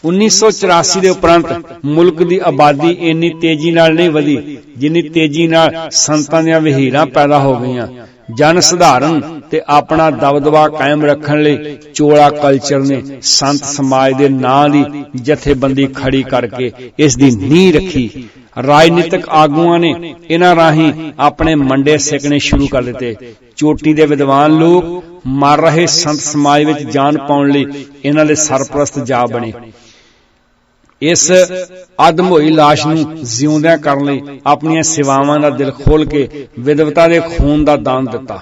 1984 दे उपरंत मुल्क दी आबादी इन्नी तेजी नाल नहीं वधी जिन्नी तेजी नाल संतां दीयां वहीरां पैदा हो गईयां। जन सधारण ते अपना दबदबा कायम रखण लई चोला कल्चर ने संत समाज दे नां दी जथेबंदी खड़ी करके इस दी नींह रखी। राजनीतिक आगुआं ने इन्हां राहीं अपने मंडे सेकने शुरू कर दिते। चोटी दे विद्वान लोग मर रहे संत समाज विच जान पाउण लई इन्हां दे सरप्रस्त जा बने। इस अधमोई लाश नूं जिउंदियां करन लई अपनियां सेवावां दा दिल खोल के विधवता दे खून दा दान दिता।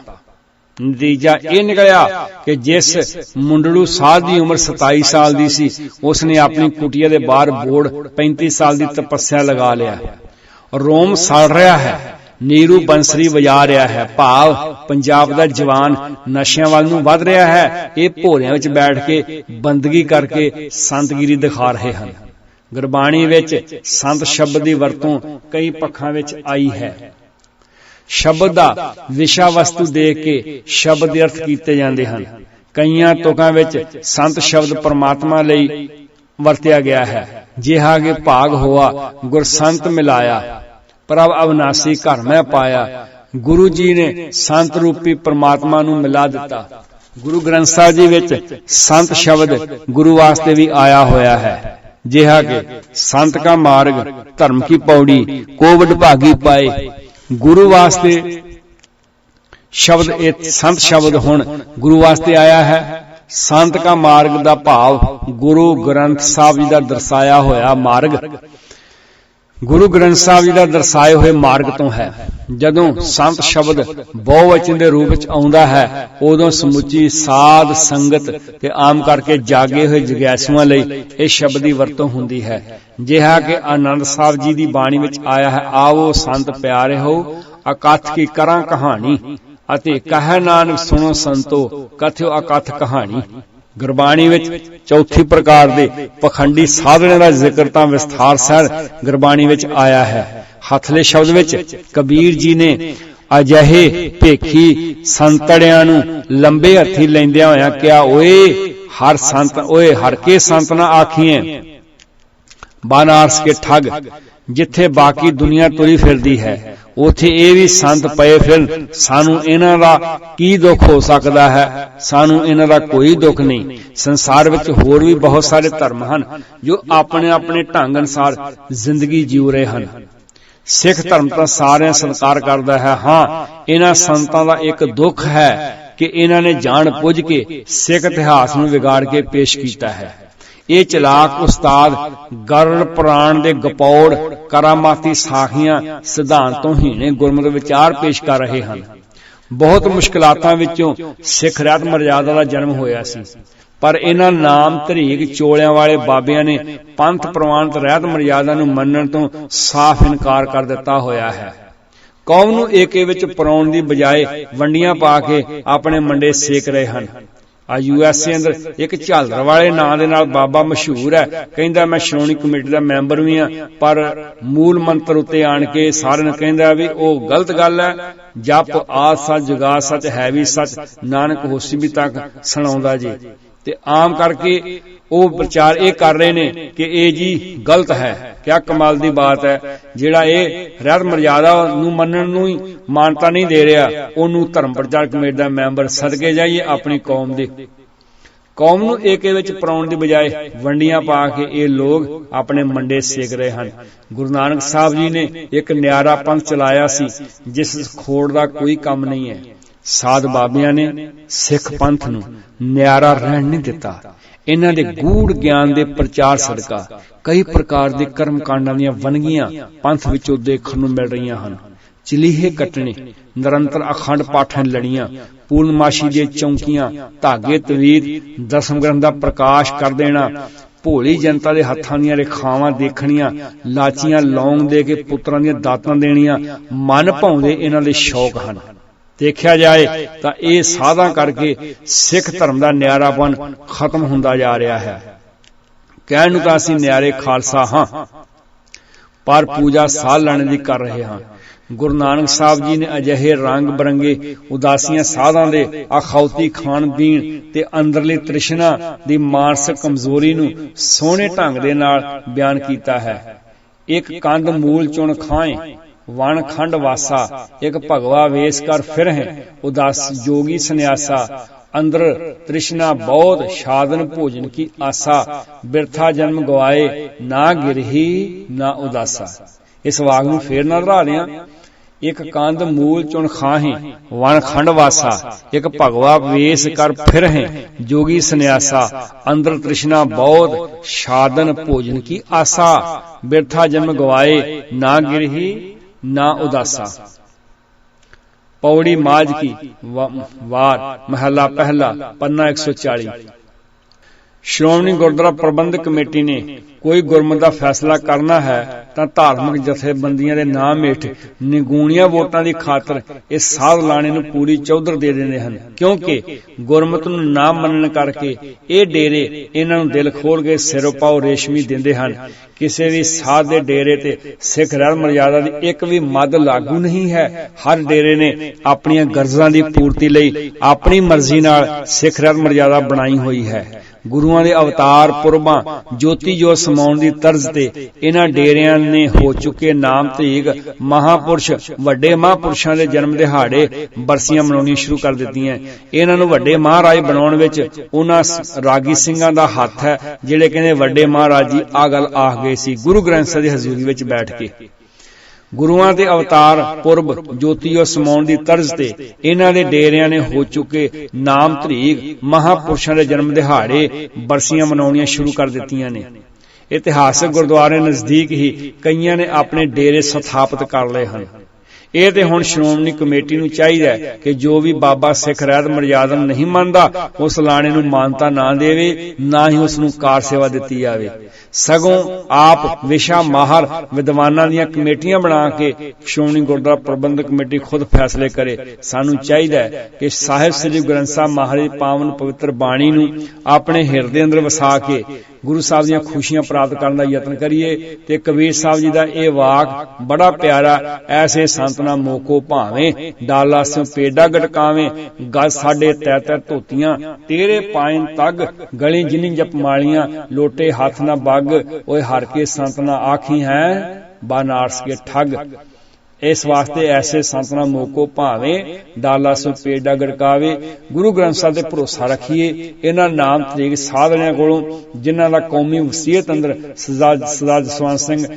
नतीजा यह निकलिया कि जिस मुंडड़ू साध की उम्र 27 साल की सी, उसने अपनी कुटिया के बाहर बोर्ड 35 साल की तपस्या लगा लिया। रोम सड़ रहा है, नीरू बंसरी बजा रहा है, भाव पंजाब दा जवान नशियां वाल नूं वध रहा है। ये भोरियां विच बैठ के बंदगी करके संतगिरी दिखा रहे हैं। गुरबाणी विच संत शब्द की वरतों कई पक्षां विच आई है। शब्द दा विषा वस्तु देख के शब्द दे अर्थ कीते जांदे हन। कईयां तुकां विच संत शब्द परमात्मा लई वरतिया गया है। जिहा के भाग होआ गुर संत मिलाया, प्रभ अविनाशी घर में पाया। गुरु जी ने संत रूपी परमात्मा नूं मिला दिता। गुरु ग्रंथ साहिब जी विच संत शब्द गुरु वास्ते भी आया होया है। जिहा के संत का मार्ग धर्म की पौड़ी को वडभागी पाए। गुरु वास्ते शब्द संत शब्द हुण गुरु वास्ते आया है। संत का मार्ग दा भाव गुरु ग्रंथ साहिब जी दा दर्शाया होया मार्ग गुरु ग्रंथ साहिब जी दा दर्शाए हुए मार्ग तो है। जदों संत शब्द बहुवचन दे रूप विच आउंदा है, उदों समुची साध संगत ते आम करके जागे हुए जगैसुआं लई इस शब्द की वरतों हुंदी है। जिहा कि आनंद साहिब जी दी बाणी विच आया है, आवो संत प्यारे हो अकथ की करां कहानी, अते कह नानक सुनो संतो कथ्यो अकथ कहानी। गुरबाणी विच चौथी प्रकार दे पखंडी साधने का जिक्र तां विस्तार सहित गुरबाणी विच आया है। हथले शब्द विच कबीर जी ने अजहे भेखी संतड़ियां नूं लंबे हथी लैंदियां होया क्या, ओए हर संत ओए हर के संत ना आखिए, बनारस के ठग जिथे बाकी दुनिया तुरी फिरदी है उथे ये भी संत पए फिर। सानू इन्हां दा की दुख हो सकदा है? सानू इन्हां दा कोई दुख नहीं। संसार विच होर भी बहुत सारे धर्म हन जो अपने अपने ढंग अनुसार जिंदगी जीव रहे हन। सिख धर्म तां सारे सत्कार करदा है। हाँ, इन्हां संतां दा एक दुख है कि इन्हां ने जान बुझ के सिख इतिहास नूं विगाड़ के पेश कीता है। ये चलाक उस्ताद गरुड़ पुराण दे गपौड़ करामाती साखियां सिद्धांतों हीने गुरमत विचार पेश कर रहे हैं। बहुत मुश्किलातां विचों सिख रहत मर्यादा का जन्म होया सी, पर इन्हां नाम धरीक चोलियां वाले बाबियां ने पंथ प्रवानित रहत मर्यादा नूं मनण तों साफ इनकार कर दिता होया है। कौम नूं एके विच पराउण दी बजाय वंडियां पा के अपने मंडे सेक रहे हैं। यूएसए अंदर एक झालर वाले नां दे नाल बाबा मशहूर है, कहंदा मैं श्रोमणी कमेटी का मैंबर भी हाँ, पर मूल मंत्र उत्ते आण के सारे ने कहंदा भी वो गलत गल है। जप आद सच जुगाद सच है भी सच, नानक होसी भी तक सुणाउंदा जी। ते आम करके वो प्रचार ये कर रहे ने कि ये जी गलत है। क्या कमाल दी बात है, जिहड़ा ये रहत मर्यादा नूं मनण नूं ही मानता नहीं दे रहा, ओनूं धर्म प्रचार कमेटी दा मैंबर सदके जाइए अपनी कौम नूं एके विच पराउण दी बजाय वंडियां पा के ये लोग अपने मंडे सेक रहे हैं। गुरु नानक साहब जी ने एक न्यारा पंथ चलाया सी जिस खोड़ दा कोई काम नहीं है। साध बाबियां ने सिख पंथ नूं न्यारा रहण नहीं दिता। इन्हां दे गूढ़ ज्ञान दे प्रचार सदका कई प्रकार दे कर्म कांडां दीयां वनगियां पंथ विचों देखण नूं मिल रहीआं हन। चिलीहे कटने, निरंतर अखंड पाठां लड़ियां, पूर्णमाशी दे चौंकियां, धागे तवीर, दसम ग्रंथ दा प्रकाश कर देना, भोली जनता दे हत्थां दीयां रेखावां देखणियां, लाचियां लौंग दे के पुत्रां दीयां दातां देणियां, मन भाउंदे इन्हां दे शौक हन। देखा जाए तो यह साधा करके सिख धर्म का न्यारापन खत्म होंदा जा रहा है। कहण नूं तां असीं न्यारे खालसा हाँ, पर पूजा साह लैण दी कर रहे हाँ। गुरु नानक साहब जी ने अजिहे रंग बरंगे उदासियां साधां दे अखौती खाण पीण ते अंदरली तृष्णा दी मानसिक कमजोरी नूं सोहणे ढंग दे नाल बयान कीता है। एक कंद मूल चुन खाएं वन खंड वासा, एक भगवा वेश कर फिर है उदास जोगी सन्यासा, अंदर तृष्णा बहुत साधन भोजन की आशा, बिरथा जन्म गवाए ना गिरही ना उदासा। इस वाग नूं फेर ना दोहरा दियां। एक कंद मूल चुन खाहे वन खंड वासा, एक भगवा वेश कर फिर है जोगी सन्यासा, अंदर तृष्णा बहुत साधन भोजन की आशा, बिरथा जन्म गवाए ना गिरही ना उदासा। पौड़ी माज की वार महला पहला पन्ना 140। श्रोमणी गुरुद्वारा प्रबंधक कमेटी ने कोई गुरमत दा फैसला करना है तां धार्मिक जथेबंदियां दे नाम हेठ निगूणियां वोटां दी खातर इस साध लाणे नूं पूरी चौधर दे दिंदे हन, क्योंकि गुरमत नूं ना मनण करके ये डेरे इन्हां नूं दिल खोल के सिरों पाओ रेशमी दिंदे हन। किसी भी साध दे डेरे ते सिख रहत मर्यादा दी एक भी मद लागू नहीं है। हर डेरे ने अपनी गरजां दी पूर्ति लई अपनी मर्जी नाल सिख रहत मर्यादा बनाई हुई है। गुरुआं दे अवतार पुरबां ज्योति जोत समाउण दी तर्ज ते इन्हां डेरियां ने हो चुके नाम धरीक महापुरुष वड्डे महापुरुषां दे जन्म दिहाड़े बरसियां मनाउणियां शुरू कर दित्तियां। इन्हां नूं वड्डे महाराज बनाउण विच उन्हां रागी ਸਿੰਘਾਂ ਦਾ हत्थ है जिहड़े कहंदे वड्डे महाराज जी आ गल आख गए सी गुरु ग्रंथ ਸਾਹਿਬ ਦੀ हजूरी विच बैठ के। गुरुआं दे अवतार पुरब ज्योति समाउण दी तर्ज ते इन्हां दे डेरियां ने हो चुके नाम धरीक महापुरुषां दे जन्म दिहाड़े बरसियां मनाउणियां शुरू कर दित्तियां ने। इतिहासक गुरुद्वारे नजदीक ही कईयां ने अपने डेरे स्थापित कर लए हन। ਇਹ ਤੇ ਹੁਣ ਸ਼੍ਰੋਮਣੀ ਕਮੇਟੀ ਨੂੰ ਚਾਹੀਦਾ ਹੈ ਕਿ ਜੋ ਵੀ ਬਾਬਾ ਸਿੱਖ ਰਹਿਤ ਮਰਜ਼ਾਦਾ ਨੂੰ ਨਹੀਂ ਮੰਨਦਾ ਉਸ ਲਾਣੇ ਨੂੰ ਮਾਨਤਾ ਨਾ ਦੇਵੇ, ਨਾ ਹੀ ਉਸ ਨੂੰ ਕਾਰ ਸੇਵਾ ਦਿੱਤੀ ਜਾਵੇ। ਸਗੋਂ ਆਪ ਵਿਸ਼ਾ ਮਾਹਰ ਵਿਦਵਾਨਾਂ ਦੀਆਂ ਕਮੇਟੀਆਂ ਬਣਾ ਕੇ ਸ਼੍ਰੋਮਣੀ ਗੁਰਦੁਆਰਾ ਪ੍ਰਬੰਧਕ ਕਮੇਟੀ ਖੁਦ ਫੈਸਲੇ ਕਰੇ। ਸਾਨੂੰ ਚਾਹੀਦਾ ਹੈ ਕਿ ਸਾਹਿਬ ਸ੍ਰੀ ਗੁਰੂ ਗ੍ਰੰਥ ਸਾਹਿਬ ਮਹਾਰਾਜ ਦੀ ਪਾਵਨ ਪਵਿੱਤਰ ਬਾਣੀ ਨੂੰ ਆਪਣੇ ਹਿਰਦੇ ਅੰਦਰ ਵਸਾ ਕੇ गुरु साहब ਦੀਆਂ खुशियां प्राप्त करने का यत्न करिए। ते कबीर साहब जी का यह वाक बड़ा प्यारा, ऐसे संतना मोको भावे डाला स्यों पेडा गटकावे गज साडे तै तै धोतियां तेरे पायन तग गली जिनी जपमालियां लोटे हाथ ना बग ओए हर के संतना आखी है बनारस के ठग। इस वास्ते ऐसे संतना मोको भावे डाला सो पेडा गड़कावे। गुरु ग्रंथ साहब ते भरोसा रखिए। इन्हां नाम तरीक साधनियां कोलों जिन्हां दा कौमी वसीयत अंदर सरदार जसवंत सिंह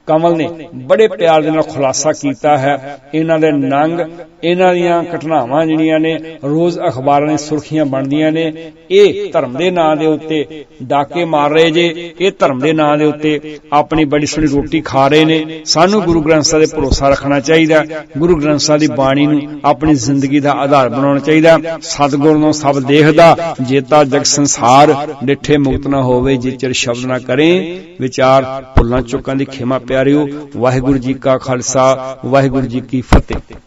कमल ने बड़े प्यार दे नाल खुलासा कीता है। इन्हां दे नंग इन्हां दीयां घटनावां जिहड़ियां ने रोज अखबारां दी सुर्खियां बनदियां ने। इह धर्म दे नां दे उत्ते डाके मार रहे जे, इह धर्म दे नां दे उत्ते अपनी बड़ी सोहनी रोटी खा रहे ने। सानू गुरु ग्रंथ साहब ते भरोसा रखना चाहिए। गुरु ग्रंथ साहब दी बाणी नूं अपनी जिंदगी दा आधार बनाउणा चाहिए। सतगुर नूं सब देखदा जेता जग संसार डिठे मुक्त ना होवे जे चिर शब्द ना करें विचार भुल्लां चुकां दी खिमा प्यारियो। वाहिगुरू जी का खालसा वाहिगुरू जी की फतेह।